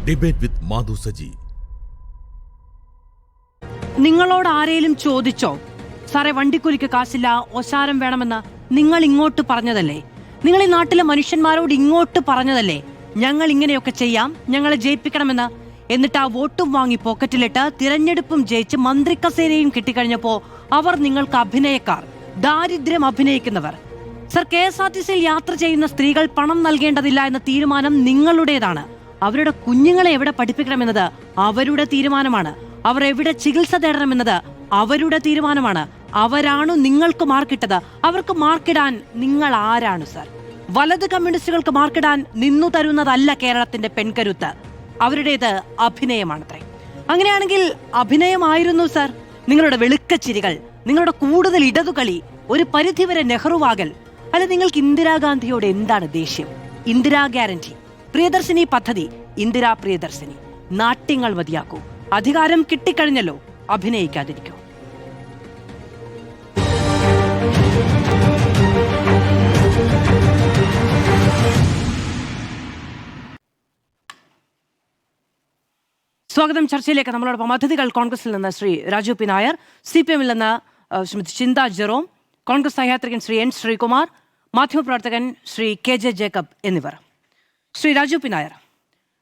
Debate വിത്ത് മാധു സജി. നിങ്ങളോട് ആരേലും ചോദിച്ചോ സാറേ വണ്ടിക്കൂലിക്ക് കാശില്ല, ഒശാരം വേണമെന്ന്? നിങ്ങൾ ഇങ്ങോട്ട് പറഞ്ഞതല്ലേ? നിങ്ങൾ ഈ നാട്ടിലെ മനുഷ്യന്മാരോട് ഇങ്ങോട്ട് പറഞ്ഞതല്ലേ ഞങ്ങൾ ഇങ്ങനെയൊക്കെ ചെയ്യാം, ഞങ്ങളെ ജയിപ്പിക്കണമെന്ന്? എന്നിട്ട് ആ വോട്ടും വാങ്ങി പോക്കറ്റിലിട്ട് തിരഞ്ഞെടുപ്പും ജയിച്ച് മന്ത്രിക്കസേരയും കിട്ടിക്കഴിഞ്ഞപ്പോ അവർ നിങ്ങൾക്ക് അഭിനയക്കാർ, ദാരിദ്ര്യം അഭിനയിക്കുന്നവർ. സർ, KSRTCയിൽ യാത്ര ചെയ്യുന്ന സ്ത്രീകൾ പണം നൽകേണ്ടതില്ല എന്ന തീരുമാനം നിങ്ങളുടേതാണ്. അവരുടെ കുഞ്ഞുങ്ങളെ എവിടെ പഠിപ്പിക്കണമെന്നത് അവരുടെ തീരുമാനമാണ്. അവർ എവിടെ ചികിത്സ തേടണമെന്നത് അവരുടെ തീരുമാനമാണ്. അവരാണ് നിങ്ങൾക്ക് മാർക്കിട്ടത്. അവർക്ക് മാർക്കിടാൻ നിങ്ങൾ ആരാണ് സർ? വലത് കമ്മ്യൂണിസ്റ്റുകൾക്ക് മാർക്കിടാൻ നിന്നു തരുന്നതല്ല കേരളത്തിന്റെ പെൺകരുത്ത്. അവരുടേത് അഭിനയമാണത്രേ. അങ്ങനെയാണെങ്കിൽ അഭിനയമായിരുന്നു സർ നിങ്ങളുടെ വെളുക്കച്ചിരികൾ, നിങ്ങളുടെ കൂടുതൽ ഇടതുകളി, ഒരു പരിധിവരെ നെഹ്റുവാകൽ. അല്ല, നിങ്ങൾക്ക് ഇന്ദിരാഗാന്ധിയോട് എന്താണ് ദേഷ്യം? ഇന്ദിരാ ഗ്യാരണ്ടി, പ്രിയദർശിനി പദ്ധതി, ഇന്ദിരാ പ്രിയദർശിനി. നാട്യങ്ങൾ മതിയാക്കൂ. അധികാരം കിട്ടിക്കഴിഞ്ഞല്ലോ, അഭിനയിക്കാതിരിക്കൂ. സ്വാഗതം. ചർച്ചയിലേക്ക് നമ്മളോടൊപ്പം അതിഥികൾ കോൺഗ്രസിൽ നിന്ന് ശ്രീ രാജു പി നായർ, CPM-ൽ നിന്ന് ശ്രീമതി ചിന്ത ജെറോം, കോൺഗ്രസ് സഹയാത്രികൻ ശ്രീ N ശ്രീകുമാർ, മാധ്യമപ്രവർത്തകൻ ശ്രീ KJ ജേക്കബ് എന്നിവർ. ശ്രീ രാജു പി നായർ,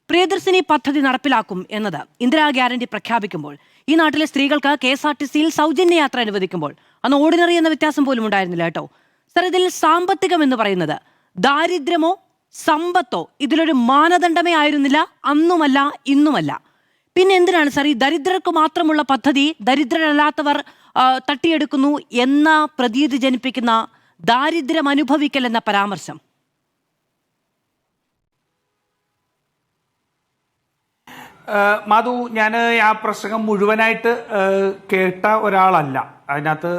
പ്രിയദർശിനി പദ്ധതി നടപ്പിലാക്കും എന്നത് ഇന്ദിരാ ഗ്യാരണ്ടി പ്രഖ്യാപിക്കുമ്പോൾ, ഈ നാട്ടിലെ സ്ത്രീകൾക്ക് KSRTCയിൽ സൗജന്യ യാത്ര അനുവദിക്കുമ്പോൾ അന്ന് ഓർഡിനറി എന്ന വ്യത്യാസം പോലും ഉണ്ടായിരുന്നില്ല കേട്ടോ. സർ, ഇതിൽ സാമ്പത്തികം എന്ന് പറയുന്നത് ദാരിദ്ര്യമോ സമ്പത്തോ ഇതിലൊരു മാനദണ്ഡമേ ആയിരുന്നില്ല, അന്നുമല്ല ഇന്നുമല്ല. പിന്നെ എന്തിനാണ് സാർ ഈ ദരിദ്രർക്ക് മാത്രമുള്ള പദ്ധതി ദരിദ്രരല്ലാത്തവർ തട്ടിയെടുക്കുന്നു എന്ന പ്രതീതി ജനിപ്പിക്കുന്ന ദാരിദ്ര്യം അനുഭവിക്കൽ എന്ന പരാമർശം? മാധു, ഞാൻ ആ പ്രസംഗം മുഴുവനായിട്ട് കേട്ട ഒരാളല്ല. അതിനകത്ത്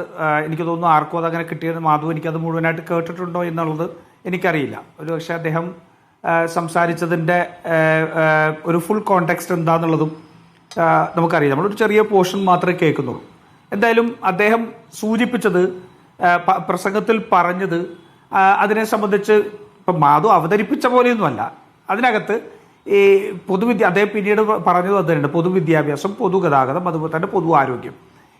എനിക്ക് തോന്നുന്നു ആർക്കും അതങ്ങനെ കിട്ടിയത്. മാധു, എനിക്കത് മുഴുവനായിട്ട് കേട്ടിട്ടുണ്ടോ എന്നുള്ളത് എനിക്കറിയില്ല. ഒരു പക്ഷേ അദ്ദേഹം സംസാരിച്ചതിൻ്റെ ഒരു ഫുൾ കോണ്ടെക്സ്റ്റ് എന്താണെന്നുള്ളതും നമുക്കറിയാം. നമ്മളൊരു ചെറിയ പോർഷൻ മാത്രമേ കേൾക്കുന്നുള്ളൂ. എന്തായാലും അദ്ദേഹം സൂചിപ്പിച്ചത്, പ്രസംഗത്തിൽ പറഞ്ഞത്, അതിനെ സംബന്ധിച്ച് ഇപ്പം മാധു അവതരിപ്പിച്ച പോലെയൊന്നുമല്ല. അതിനകത്ത് ഈ അദ്ദേഹം പിന്നീട് പറഞ്ഞത് അതുതന്നെയുണ്ട്. പൊതുവിദ്യാഭ്യാസം, പൊതുഗതാഗതം, അതുപോലെ തന്നെ പൊതു ആരോഗ്യം,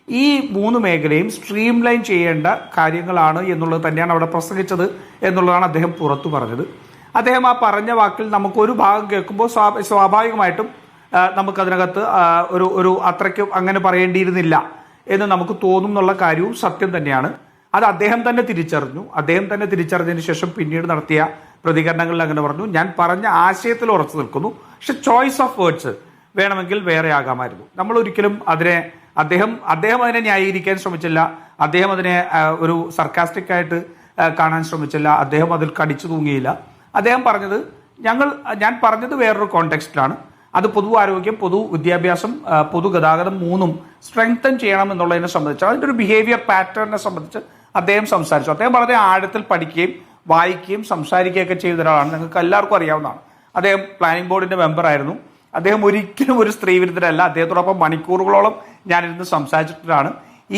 ഈ 3 മേഖലയും സ്ട്രീം ലൈൻ ചെയ്യേണ്ട കാര്യങ്ങളാണ് എന്നുള്ളത് തന്നെയാണ് അവിടെ പ്രസംഗിച്ചത് എന്നുള്ളതാണ് അദ്ദേഹം പുറത്തു പറഞ്ഞത്. അദ്ദേഹം ആ പറഞ്ഞ വാക്കിൽ നമുക്കൊരു ഭാഗം കേൾക്കുമ്പോൾ സ്വാഭാവികമായിട്ടും നമുക്കതിനകത്ത് ഒരു അത്രയ്ക്കും അങ്ങനെ പറയേണ്ടിയിരുന്നില്ല എന്ന് നമുക്ക് തോന്നും എന്നുള്ള കാര്യവും സത്യം തന്നെയാണ്. അത് അദ്ദേഹം തന്നെ തിരിച്ചറിഞ്ഞു. അദ്ദേഹം തന്നെ തിരിച്ചറിഞ്ഞതിന് ശേഷം പിന്നീട് നടത്തിയ പ്രതികരണങ്ങളിൽ അങ്ങനെ പറഞ്ഞു, ഞാൻ പറഞ്ഞ ആശയത്തിൽ ഉറച്ചു നിൽക്കുന്നു, പക്ഷെ ചോയ്സ് ഓഫ് വേർഡ്സ് വേണമെങ്കിൽ വേറെ ആകാമായിരുന്നു. നമ്മൾ ഒരിക്കലും അദ്ദേഹം അതിനെ ന്യായീകരിക്കാൻ ശ്രമിച്ചില്ല. അദ്ദേഹം അതിനെ ഒരു സർക്കാസ്റ്റിക് ആയിട്ട് കാണാൻ ശ്രമിച്ചില്ല. അദ്ദേഹം അതിൽ കടിച്ചു തൂങ്ങിയില്ല. അദ്ദേഹം പറഞ്ഞത് ഞാൻ പറഞ്ഞത് വേറൊരു കോണ്ടെക്സ്റ്റിലാണ്. അത് പൊതു ആരോഗ്യം, പൊതു വിദ്യാഭ്യാസം, പൊതുഗതാഗതം 3ഉം സ്ട്രെങ്തൻ ചെയ്യണം എന്നുള്ളതിനെ സംബന്ധിച്ച്, അതിൻ്റെ ഒരു ബിഹേവിയർ പാറ്റേണിനെ സംബന്ധിച്ച് അദ്ദേഹം സംസാരിച്ചു. അദ്ദേഹം വളരെ ആഴത്തിൽ പഠിക്കുകയും വായിക്കുകയും സംസാരിക്കുകയൊക്കെ ചെയ്ത ഒരാളാണ്. നിങ്ങൾക്ക് എല്ലാവർക്കും അറിയാവുന്നതാണ്. അദ്ദേഹം പ്ലാനിംഗ് ബോർഡിന്റെ മെമ്പറായിരുന്നു. അദ്ദേഹം ഒരിക്കലും ഒരു സ്ത്രീ വിരുദ്ധരല്ല. അദ്ദേഹത്തോടൊപ്പം മണിക്കൂറുകളോളം ഞാനിരുന്ന് സംസാരിച്ചിട്ടാണ്.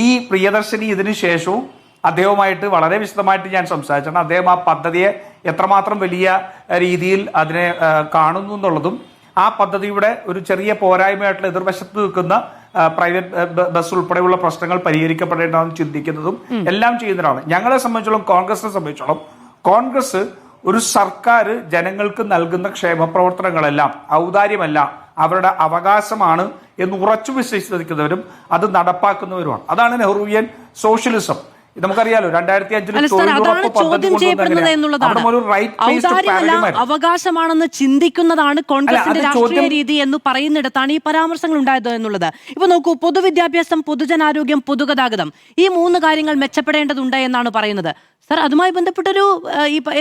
ഈ പ്രിയദർശിനി ഇതിനു ശേഷവും അദ്ദേഹവുമായിട്ട് വളരെ വിശദമായിട്ട് ഞാൻ സംസാരിച്ചാണ്. അദ്ദേഹം ആ പദ്ധതിയെ എത്രമാത്രം വലിയ രീതിയിൽ അതിനെ കാണുന്നു എന്നുള്ളതും, ആ പദ്ധതിയുടെ ഒരു ചെറിയ പോരായ്മയായിട്ടുള്ള എതിർവശത്ത് നിൽക്കുന്ന പ്രൈവറ്റ് ബസ് ഉൾപ്പെടെയുള്ള പ്രശ്നങ്ങൾ പരിഹരിക്കപ്പെടേണ്ടതെന്ന് ചിന്തിക്കുന്നതും എല്ലാം ചെയ്യുന്നതാണ്. ഞങ്ങളെ സംബന്ധിച്ചോളം, കോൺഗ്രസിനെ സംബന്ധിച്ചോളം, കോൺഗ്രസ് ഒരു സർക്കാർ ജനങ്ങൾക്ക് നൽകുന്ന ക്ഷേമ പ്രവർത്തനങ്ങളെല്ലാം ഔദാര്യമല്ല, അവരുടെ അവകാശമാണ് എന്ന് ഉറച്ചു വിശ്വസിക്കുന്നവരും അത് നടപ്പാക്കുന്നവരുമാണ്. അതാണ് നെഹ്റുവിയൻ സോഷ്യലിസം. നമുക്കറിയാലോ, 2005 അവകാശമാണെന്ന് ചിന്തിക്കുന്നതാണ് കോൺഗ്രസിന്റെ രാഷ്ട്രീയ രീതി എന്ന് പറയുന്നിടത്താണ് ഈ പരാമർശങ്ങൾ ഉണ്ടായത് എന്നുള്ളത്. ഇപ്പൊ നോക്കൂ, പൊതുവിദ്യാഭ്യാസം, പൊതുജനാരോഗ്യം, പൊതുഗതാഗതം, ഈ 3 കാര്യങ്ങൾ മെച്ചപ്പെടേണ്ടതുണ്ട് എന്നാണ് പറയുന്നത്. സർ, അതുമായി ബന്ധപ്പെട്ടൊരു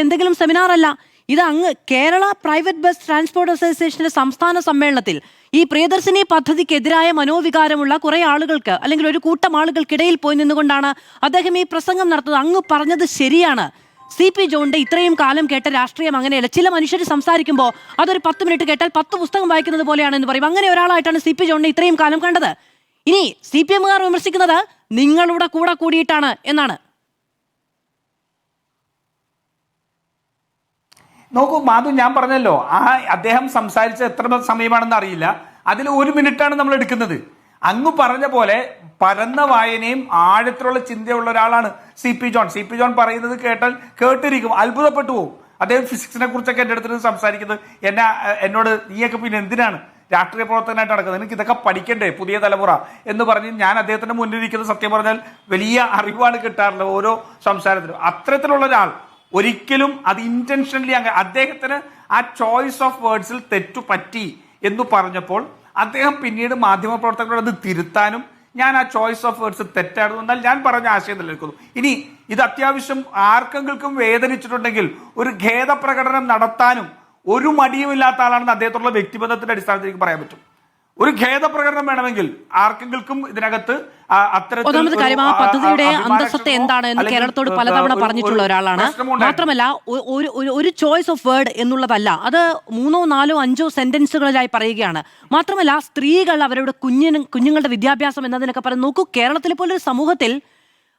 എന്തെങ്കിലും സെമിനാർ അല്ല ഇത്. അങ്ങ് കേരള പ്രൈവറ്റ് ബസ് ട്രാൻസ്പോർട്ട് അസോസിയേഷന്റെ സംസ്ഥാന സമ്മേളനത്തിൽ ഈ പ്രിയദർശിനി പദ്ധതിക്കെതിരായ മനോവികാരമുള്ള കുറെ ആളുകൾക്ക്, അല്ലെങ്കിൽ ഒരു കൂട്ടം ആളുകൾക്കിടയിൽ പോയി നിന്നുകൊണ്ടാണ് അദ്ദേഹം ഈ പ്രസംഗം നടത്തുന്നത്. അങ്ങ് പറഞ്ഞത് ശരിയാണ്. CP ജോണിന്റെ ഇത്രയും കാലം കേട്ട രാഷ്ട്രീയം അങ്ങനെയല്ല. ചില മനുഷ്യർ സംസാരിക്കുമ്പോൾ അതൊരു 10 മിനിറ്റ് കേട്ടാൽ 10 പുസ്തകം വായിക്കുന്നത് പോലെയാണെന്ന് പറയും. അങ്ങനെ ഒരാളായിട്ടാണ് CP ജോണിനെ ഇത്രയും കാലം കണ്ടത്. ഇനി CPM-കാർ വിമർശിക്കുന്നത് നിങ്ങളുടെ കൂടെ കൂടിയിട്ടാണ് എന്നാണ്. നോക്കൂ മാധു, ഞാൻ പറഞ്ഞല്ലോ അദ്ദേഹം സംസാരിച്ച എത്ര സമയമാണെന്ന് അറിയില്ല. അതിൽ 1 മിനിറ്റാണ് നമ്മൾ എടുക്കുന്നത്. അങ്ങ് പറഞ്ഞ പോലെ പരന്ന വായനയും ആഴത്തിലുള്ള ചിന്തയുള്ള ഒരാളാണ് C P John. C P John പറയുന്നത് കേട്ടിരിക്കും, അത്ഭുതപ്പെട്ടു പോകും. അദ്ദേഹം ഫിസിക്സിനെ കുറിച്ചൊക്കെ എൻ്റെ അടുത്ത് സംസാരിക്കുന്നത് എന്നോട് നീയൊക്കെ പിന്നെ എന്തിനാണ് രാഷ്ട്രീയ പ്രവർത്തകനായിട്ട് നടക്കുന്നത്, എനിക്ക് ഇതൊക്കെ പഠിക്കണ്ടേ പുതിയ തലമുറ എന്ന് പറഞ്ഞ് ഞാൻ അദ്ദേഹത്തിന്റെ മുന്നിലിരിക്കുന്നത് സത്യം പറഞ്ഞാൽ വലിയ അറിവാണ് കിട്ടാറുള്ളത് ഓരോ സംസാരത്തിലും. അത്തരത്തിലുള്ള ഒരാൾ ഒരിക്കലും അത് ഇന്റൻഷനലി അദ്ദേഹത്തിന് ആ ചോയ്സ് ഓഫ് വേർഡ്സിൽ തെറ്റു പറ്റി എന്ന് പറഞ്ഞപ്പോൾ അദ്ദേഹം പിന്നീട് മാധ്യമപ്രവർത്തകരോട് അത് തിരുത്താനും ഞാൻ ആ ചോയ്സ് ഓഫ് വേർഡ്സ് തെറ്റായിരുന്നു എന്നാൽ ഞാൻ പറഞ്ഞ ആശയം നിലനിൽക്കുന്നു. ഇനി ഇത് അത്യാവശ്യം ആർക്കെങ്കിലും വേദനിച്ചിട്ടുണ്ടെങ്കിൽ ഒരു ഖേദപ്രകടനം നടത്താനും ഒരു മടിയുമില്ലാത്ത ആളാണെന്ന് അദ്ദേഹത്തുള്ള വ്യക്തിബന്ധത്തിന്റെ അടിസ്ഥാനത്തിൽ എനിക്ക് പറയാൻ പറ്റും. ഒരു ഖേദപ്രകടനം വേണമെങ്കിൽ ആർക്കെങ്കിലും ഇതിനകത്ത് ഒന്നാമത് കാര്യം ആ പദ്ധതിയുടെ അന്തസ്സത്തെ എന്താണ് എന്ന് കേരളത്തോട് പലതവണ പറഞ്ഞിട്ടുള്ള ഒരാളാണ്. മാത്രമല്ല ഒരു ചോയ്സ് ഓഫ് വേർഡ് എന്നുള്ളതല്ല, അത് 3, 4, 5 സെന്റൻസുകളിലായി പറയുകയാണ്. മാത്രമല്ല സ്ത്രീകൾ അവരുടെ കുഞ്ഞുങ്ങളുടെ വിദ്യാഭ്യാസം എന്നതിനൊക്കെ പറഞ്ഞു. നോക്കൂ, കേരളത്തിലെ പോലൊരു സമൂഹത്തിൽ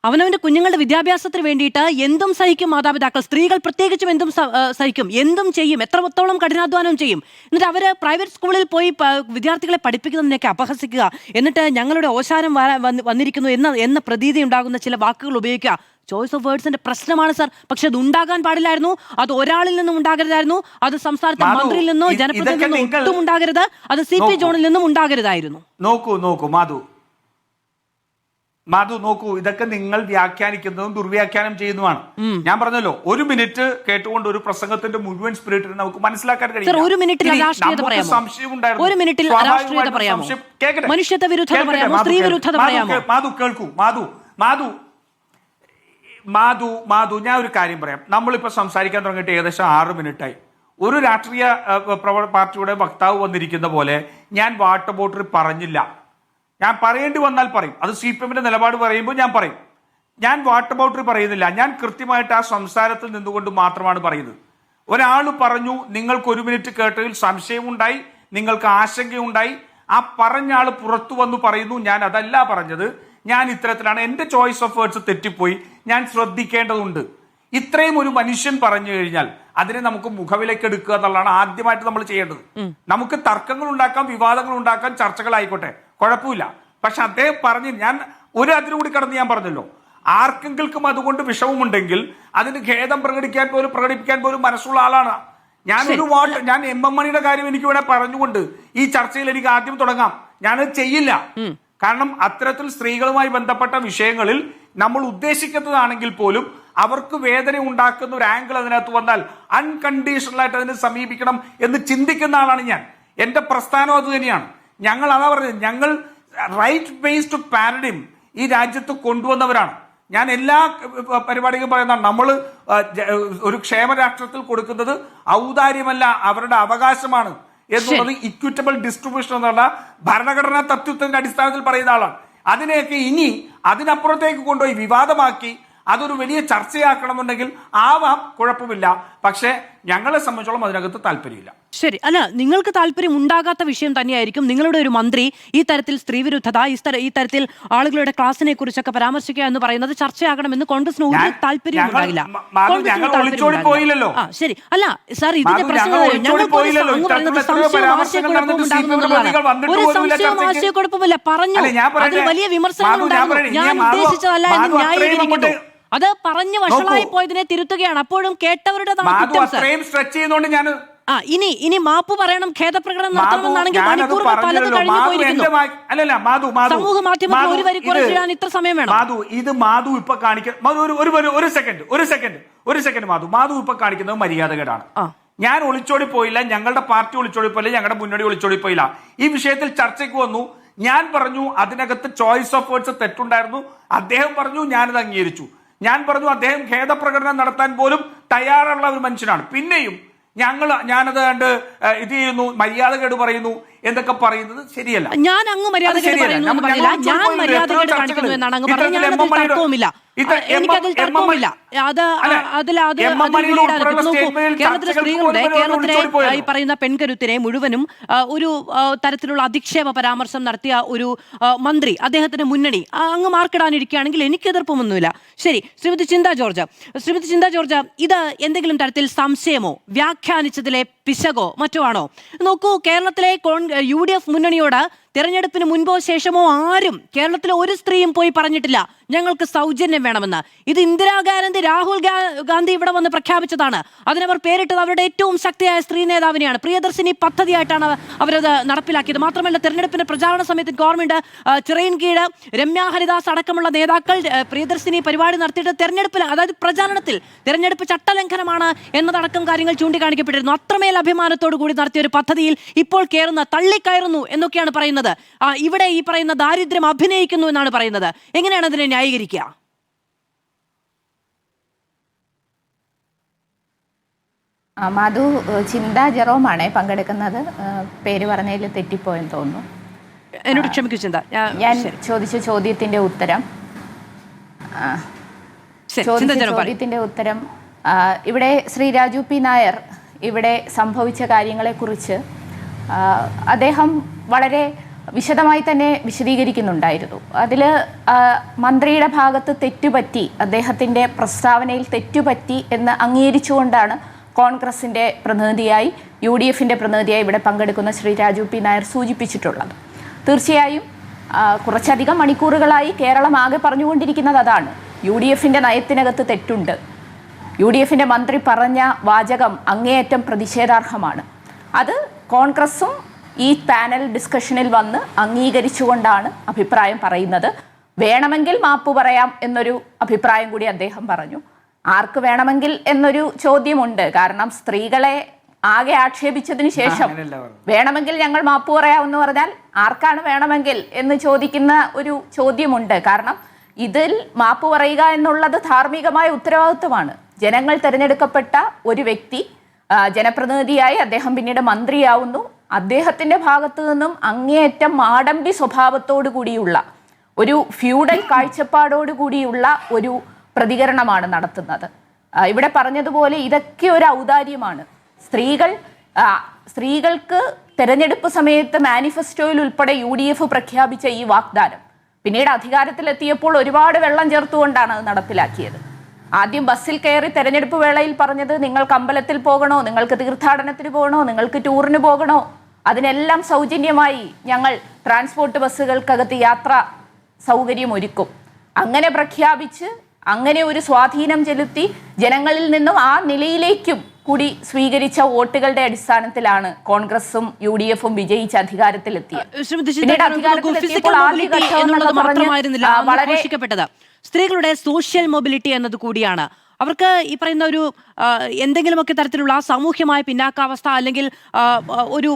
അവനവന്റെ കുഞ്ഞുങ്ങളുടെ വിദ്യാഭ്യാസത്തിന് വേണ്ടിയിട്ട് എന്തും സഹിക്കും മാതാപിതാക്കൾ. സ്ത്രീകൾ പ്രത്യേകിച്ചും എന്തും സഹിക്കും, എന്തും ചെയ്യും, എത്രത്തോളം കഠിനാധ്വാനം ചെയ്യും. എന്നിട്ട് അവര് പ്രൈവറ്റ് സ്കൂളിൽ പോയി വിദ്യാർത്ഥികളെ പഠിപ്പിക്കുന്നതിനൊക്കെ അപഹസിക്കുക, എന്നിട്ട് ഞങ്ങളുടെ ഓശാരം വന്നിരിക്കുന്നു എന്ന പ്രതീതി ഉണ്ടാകുന്ന ചില വാക്കുകൾ ഉപയോഗിക്കുക. ചോയ്സ് ഓഫ് വേർഡ്സിന്റെ പ്രശ്നമാണ് സർ. പക്ഷെ അത് ഉണ്ടാകാൻ പാടില്ലായിരുന്നു. അത് ഒരാളിൽ നിന്നും ഉണ്ടാകരുതായിരുന്നു. അത് സംസ്ഥാനത്തെ മന്ത്രിയിൽ നിന്നോ ജനപ്രതിനിധിയിൽ നിന്നോ ഒട്ടും ഉണ്ടാകരുത്. അത് സി പി ജോണിൽ നിന്നും ഉണ്ടാകരുതായിരുന്നു. നോക്കൂ മാധു നോക്കൂ, ഇതൊക്കെ നിങ്ങൾ വ്യാഖ്യാനിക്കുന്നതും ദുർവ്യാഖ്യാനം ചെയ്യുന്നതുമാണ്. ഞാൻ പറഞ്ഞല്ലോ 1 മിനിറ്റ് കേട്ടുകൊണ്ട് ഒരു പ്രസംഗത്തിന്റെ മുഴുവൻ സ്പിരിറ്റിനെ നമുക്ക് മനസ്സിലാക്കാൻ കഴിയും. മാധു ഞാൻ ഒരു കാര്യം പറയാം. നമ്മളിപ്പോ സംസാരിക്കാൻ തുടങ്ങിയിട്ട് ഏകദേശം 6 മിനിറ്റായി. ഒരു രാഷ്ട്രീയ പാർട്ടിയുടെ വക്താവ് വന്നിരിക്കുന്ന പോലെ ഞാൻ വാട്ടർ ബോട്ടിൽ പറഞ്ഞില്ല. ഞാൻ പറയേണ്ടി വന്നാൽ പറയും. അത് സി പി എമ്മിന്റെ നിലപാട് പറയുമ്പോൾ ഞാൻ പറയും. ഞാൻ വാട്ടർ ബോട്ടിൽ പറയുന്നില്ല. ഞാൻ കൃത്യമായിട്ട് ആ സംസാരത്തിൽ നിന്നുകൊണ്ട് മാത്രമാണ് പറയുന്നത്. ഒരാൾ പറഞ്ഞു നിങ്ങൾക്ക് 1 മിനിറ്റ് കേട്ടതിൽ സംശയമുണ്ടായി, നിങ്ങൾക്ക് ആശങ്കയുണ്ടായി. ആ പറഞ്ഞ ആൾ പുറത്തു വന്നു പറയുന്നു ഞാൻ അതല്ല പറഞ്ഞത്, ഞാൻ ഇത്തരത്തിലാണ്, എന്റെ ചോയ്സ് ഓഫ് വേർഡ്സ് തെറ്റിപ്പോയി, ഞാൻ ശ്രദ്ധിക്കേണ്ടതുണ്ട്. ഇത്രയും ഒരു മനുഷ്യൻ പറഞ്ഞു കഴിഞ്ഞാൽ അതിനെ നമുക്ക് മുഖവിലേക്ക് എടുക്കുക എന്നുള്ളതാണ് ആദ്യമായിട്ട് നമ്മൾ ചെയ്യേണ്ടത്. നമുക്ക് തർക്കങ്ങൾ ഉണ്ടാക്കാം, വിവാദങ്ങൾ ഉണ്ടാക്കാം, ചർച്ചകളായിക്കോട്ടെ, കുഴപ്പമില്ല. പക്ഷെ അദ്ദേഹം പറഞ്ഞു, ഞാൻ ഒരു അതിനു കൂടി കടന്ന് ഞാൻ പറഞ്ഞല്ലോ, ആർക്കെങ്കിലും അതുകൊണ്ട് വിഷമമുണ്ടെങ്കിൽ അതിന് ഖേദം പ്രകടിപ്പിക്കാൻ പോലും മനസ്സുള്ള ആളാണ് ഞാൻ. ഞാൻ എം എം മണിയുടെ കാര്യം എനിക്ക് ഇവിടെ പറഞ്ഞുകൊണ്ട് ഈ ചർച്ചയിൽ എനിക്ക് ആദ്യം തുടങ്ങാം. ഞാനത് ചെയ്യില്ല. കാരണം അത്തരത്തിൽ സ്ത്രീകളുമായി ബന്ധപ്പെട്ട വിഷയങ്ങളിൽ നമ്മൾ ഉദ്ദേശിക്കുന്നതാണെങ്കിൽ പോലും അവർക്ക് വേദന ഉണ്ടാക്കുന്ന ഒരു ആംഗിൾ അതിനകത്ത് വന്നാൽ അൺകണ്ടീഷണൽ ആയിട്ട് അതിനെ സമീപിക്കണം എന്ന് ചിന്തിക്കുന്ന ആളാണ് ഞാൻ. എന്റെ പ്രസ്ഥാനം അത് തന്നെയാണ്. ഞങ്ങൾ അതാ പറഞ്ഞത്, ഞങ്ങൾ റൈറ്റ് ബേസ്ഡ് പാരഡിം ഈ രാജ്യത്ത് കൊണ്ടുവന്നവരാണ്. ഞാൻ എല്ലാ പരിപാടികളും പറയുന്നതാണ്, നമ്മൾ ഒരു ക്ഷേമരാഷ്ട്രത്തിൽ കൊടുക്കുന്നത് ഔദാര്യമല്ല, അവരുടെ അവകാശമാണ് എന്നുള്ളത് ഇക്വിറ്റബിൾ ഡിസ്ട്രിബ്യൂഷൻ എന്നുള്ള ഭരണഘടനാ തത്വത്തിന്റെ അടിസ്ഥാനത്തിൽ പറയുന്ന ആളാണ്. അതിനെയൊക്കെ ഇനി അതിനപ്പുറത്തേക്ക് കൊണ്ടുപോയി വിവാദമാക്കി അതൊരു വലിയ ചർച്ചയാക്കണമെന്നുണ്ടെങ്കിൽ ആവാം, കുഴപ്പമില്ല. പക്ഷെ ഞങ്ങളെ സംബന്ധിച്ചോളം അതിനകത്ത് താല്പര്യമില്ല. ശരി, അല്ല, നിങ്ങൾക്ക് താല്പര്യം ഉണ്ടാകാത്ത വിഷയം തന്നെയായിരിക്കും നിങ്ങളുടെ ഒരു മന്ത്രി ഈ തരത്തിൽ സ്ത്രീവിരുദ്ധത, ഈ തരത്തിൽ ആളുകളുടെ ക്ലാസിനെ കുറിച്ചൊക്കെ പരാമർശിക്കുക എന്ന് പറയുന്നത് ചർച്ചയാകണമെന്ന് കോൺഗ്രസിന് ഒരു താല്പര്യം ഉണ്ടാകില്ല. ശരി, അല്ല സാർ, ഇതിന്റെ പ്രശ്നം ഒരു സംശയവും ആശയക്കുഴപ്പമില്ല പറഞ്ഞു. അതിൽ വലിയ വിമർശനങ്ങൾ ഉണ്ടായിരുന്നു. ഞാൻ ഉദ്ദേശിച്ചതല്ല എന്ന് ന്യായീകരിക്കുന്നു. അത് പറഞ്ഞ് വഷളായി പോയതിനെ തിരുത്തുകയാണ്. അപ്പോഴും കേട്ടവരുടെ ഇനി മാപ്പ് പറയണം, ഖേദപ്രകടനം നടത്തണമെന്നാണെങ്കിൽ മണിക്കൂറുകൾ പലത് കഴിഞ്ഞു പോയിരിക്കുന്നു. സമൂഹ മാധ്യമത്തിൽ ഒരു വരി കുറച്ച് ഇത്ര സമയം വേണം. ഇത് മാധു ഇപ്പൊ കാണിക്കുന്ന ഒരു സെക്കൻഡ് മാധു ഇപ്പൊ കാണിക്കുന്നത് മര്യാദകേടാണ്. ഞാൻ ഒളിച്ചോടി പോയില്ല, ഞങ്ങളുടെ പാർട്ടി ഒളിച്ചോടി പോയില്ല, ഞങ്ങളുടെ മുന്നണി ഒളിച്ചോടി പോയില്ല. ഈ വിഷയത്തിൽ ചർച്ചയ്ക്ക് വന്നു. ഞാൻ പറഞ്ഞു അതിനകത്ത് ചോയ്സ് ഓഫ് വേർഡ്സ് തെറ്റുണ്ടായിരുന്നു. അദ്ദേഹം പറഞ്ഞു, ഞാനത് അംഗീകരിച്ചു. ഞാൻ പറഞ്ഞു അദ്ദേഹം ഖേദപ്രകടനം നടത്താൻ പോലും തയ്യാറുള്ള ഒരു മനുഷ്യനാണ്. പിന്നെയും ഞാനത് കണ്ട് ഇത് ചെയ്യുന്നു, മര്യാദകേട് പറയുന്നു എന്നൊക്കെ പറയുന്നത് ശരിയല്ല. ഞാൻ അങ്ങ് മര്യാദകേട് പറയുന്നു എന്ന് പറഞ്ഞില്ല, ഞാൻ മര്യാദകേട് കാണിക്കുന്നു എന്നാണ് അങ്ങ് പറഞ്ഞത്. എനിക്കതിൽ തർക്കവുമില്ല. കേരളത്തിലെ സ്ത്രീകളുടെ ഈ പറയുന്ന പെൺകരുത്തിനെ മുഴുവനും ഒരു തരത്തിലുള്ള അധിക്ഷേപ പരാമർശം നടത്തിയ ഒരു മന്ത്രി, അദ്ദേഹത്തിന്റെ മുന്നണി അങ്ങ് മാർക്കിടാനിരിക്കുകയാണെങ്കിൽ എനിക്ക് എതിർപ്പമൊന്നുമില്ല. ശരി, ശ്രീമതി ചിന്താ ജോർജ്, ഇത് എന്തെങ്കിലും തരത്തിൽ സംശയമോ വ്യാഖ്യാനിച്ചതിലെ പിശകോ മറ്റോ ആണോ? നോക്കൂ, കേരളത്തിലെ UDF മുന്നണിയോട് തെരഞ്ഞെടുപ്പിന് മുൻപോ ശേഷമോ ആരും, കേരളത്തിലെ ഒരു സ്ത്രീയും പോയി പറഞ്ഞിട്ടില്ല ഞങ്ങൾക്ക് സൗജന്യം വേണമെന്ന്. ഇത് ഇന്ദിരാഗാന്ധി, രാഹുൽ ഗാന്ധി ഇവിടെ വന്ന് പ്രഖ്യാപിച്ചതാണ്. അതിനവർ പേരിട്ടത് അവരുടെ ഏറ്റവും ശക്തിയായ സ്ത്രീ നേതാവിനെയാണ്. പ്രിയദർശിനി പദ്ധതിയായിട്ടാണ് അവരത് നടപ്പിലാക്കിയത്. മാത്രമല്ല, തെരഞ്ഞെടുപ്പിന്റെ പ്രചാരണ സമയത്ത് ഗവൺമെന്റ് ചിറയിൻകീഴ് രമ്യ ഹരിദാസ് അടക്കമുള്ള നേതാക്കൾ പ്രിയദർശിനി പരിപാടി നടത്തിയിട്ട് തെരഞ്ഞെടുപ്പിൽ, അതായത് പ്രചാരണത്തിൽ തെരഞ്ഞെടുപ്പ് ചട്ടലംഘനമാണ് എന്നതടക്കം കാര്യങ്ങൾ ചൂണ്ടിക്കാണിക്കപ്പെട്ടിരുന്നു. അത്രമേൽ അഭിമാനത്തോടു കൂടി നടത്തിയ ഒരു പദ്ധതിയിൽ ഇപ്പോൾ തള്ളിക്കയറുന്നു എന്നൊക്കെയാണ് പറയുന്നത്. ഇവിടെ ഈ പറയുന്ന ദാരിദ്ര്യം അഭിനയിക്കുന്നു എന്നാണ് പറയുന്നത്. എങ്ങനെയാണ് അതിനെ ന്യായീകരിക്കുക? മധു, ചിന്താ ജെറോമാണ് പങ്കെടുക്കുന്നത്. പേര് പറഞ്ഞതിൽ തെറ്റിപ്പോയെന്ന് തോന്നുന്നു. എന്നോട് ക്ഷമിക്കൂ ചിന്ത. ഞാൻ ചോദിച്ച ചോദ്യത്തിന്റെ ഉത്തരം ഇവിടെ ശ്രീ രാജു പി നായർ ഇവിടെ സംഭവിച്ച കാര്യങ്ങളെക്കുറിച്ച് അദ്ദേഹം വളരെ വിശദമായി തന്നെ വിശദീകരിക്കുന്നുണ്ടായിരുന്നു. അതിൽ മന്ത്രിയുടെ ഭാഗത്ത് തെറ്റുപറ്റി, അദ്ദേഹത്തിൻ്റെ പ്രസ്താവനയിൽ തെറ്റുപറ്റി എന്ന് അംഗീകരിച്ചുകൊണ്ടാണ് കോൺഗ്രസിൻ്റെ പ്രതിനിധിയായി, UDFിൻ്റെ പ്രതിനിധിയായി ഇവിടെ പങ്കെടുക്കുന്ന ശ്രീ രാജു പി നായർ സൂചിപ്പിച്ചിട്ടുള്ളത്. തീർച്ചയായും കുറച്ചധികം മണിക്കൂറുകളായി കേരളം ആകെ പറഞ്ഞുകൊണ്ടിരിക്കുന്നത് അതാണ്. UDFിൻ്റെ നയത്തിനകത്ത് തെറ്റുണ്ട്. UDFിൻ്റെ മന്ത്രി പറഞ്ഞ വാചകം അങ്ങേയറ്റം പ്രതിഷേധാർഹമാണ്. അത് കോൺഗ്രസും ഈ പാനൽ ഡിസ്കഷനിൽ വന്ന് അംഗീകരിച്ചുകൊണ്ടാണ് അഭിപ്രായം പറയുന്നത്. വേണമെങ്കിൽ മാപ്പ് പറയാം എന്നൊരു അഭിപ്രായം കൂടി അദ്ദേഹം പറഞ്ഞു. ആർക്ക് വേണമെങ്കിൽ എന്നൊരു ചോദ്യമുണ്ട്. കാരണം സ്ത്രീകളെ ആകെ ആക്ഷേപിച്ചതിന് ശേഷം വേണമെങ്കിൽ ഞങ്ങൾ മാപ്പ് പറയാമെന്ന് പറഞ്ഞാൽ ആർക്കാണ് വേണമെങ്കിൽ എന്ന് ചോദിക്കുന്ന ഒരു ചോദ്യമുണ്ട്. കാരണം ഇതിൽ മാപ്പ് പറയുക എന്നുള്ളത് ധാർമ്മികമായ ഉത്തരവാദിത്വമാണ്. ജനങ്ങൾ തിരഞ്ഞെടുക്കപ്പെട്ട ഒരു വ്യക്തി ജനപ്രതിനിധിയായി അദ്ദേഹം പിന്നീട് മന്ത്രിയാവുന്നു. അദ്ദേഹത്തിൻ്റെ ഭാഗത്തു നിന്നും അങ്ങേയറ്റം മാടമ്പി സ്വഭാവത്തോടു കൂടിയുള്ള ഒരു ഫ്യൂഡൽ കാഴ്ചപ്പാടോടു കൂടിയുള്ള ഒരു പ്രതികരണമാണ് നടത്തുന്നത്. ഇവിടെ പറഞ്ഞതുപോലെ ഇതൊക്കെ ഒരു ഔദാര്യമാണ്. സ്ത്രീകൾക്ക് തെരഞ്ഞെടുപ്പ് സമയത്ത് മാനിഫെസ്റ്റോയിൽ ഉൾപ്പെടെ UDF പ്രഖ്യാപിച്ച ഈ വാഗ്ദാനം പിന്നീട് അധികാരത്തിലെത്തിയപ്പോൾ ഒരുപാട് വെള്ളം ചേർത്തുകൊണ്ടാണ് അത് നടപ്പിലാക്കിയത്. ആദ്യം ബസ്സിൽ കയറി തെരഞ്ഞെടുപ്പ് വേളയിൽ പറഞ്ഞത് നിങ്ങൾക്ക് അമ്പലത്തിൽ പോകണോ, നിങ്ങൾക്ക് തീർത്ഥാടനത്തിന് പോകണോ, നിങ്ങൾക്ക് ടൂറിന് പോകണോ, അതിനെല്ലാം സൗജന്യമായി ഞങ്ങൾ ട്രാൻസ്പോർട്ട് ബസ്സുകൾക്കകത്ത് യാത്ര സൗകര്യം ഒരുക്കും. അങ്ങനെ പ്രഖ്യാപിച്ച് അങ്ങനെ ഒരു സ്വാധീനം ചെലുത്തി ജനങ്ങളിൽ നിന്നും ആ നിലയിലേക്കും കൂടി സ്വീകരിച്ച വോട്ടുകളുടെ അടിസ്ഥാനത്തിലാണ് കോൺഗ്രസും UDFും വിജയിച്ച് അധികാരത്തിലെത്തിയത്. സ്ത്രീകളുടെ സോഷ്യൽ മൊബിലിറ്റി എന്നത് കൂടിയാണ്. അവർക്ക് ഈ പറയുന്ന ഒരു എന്തെങ്കിലുമൊക്കെ തരത്തിലുള്ള സാമൂഹ്യമായ പിന്നാക്കാവസ്ഥ അല്ലെങ്കിൽ ഒരു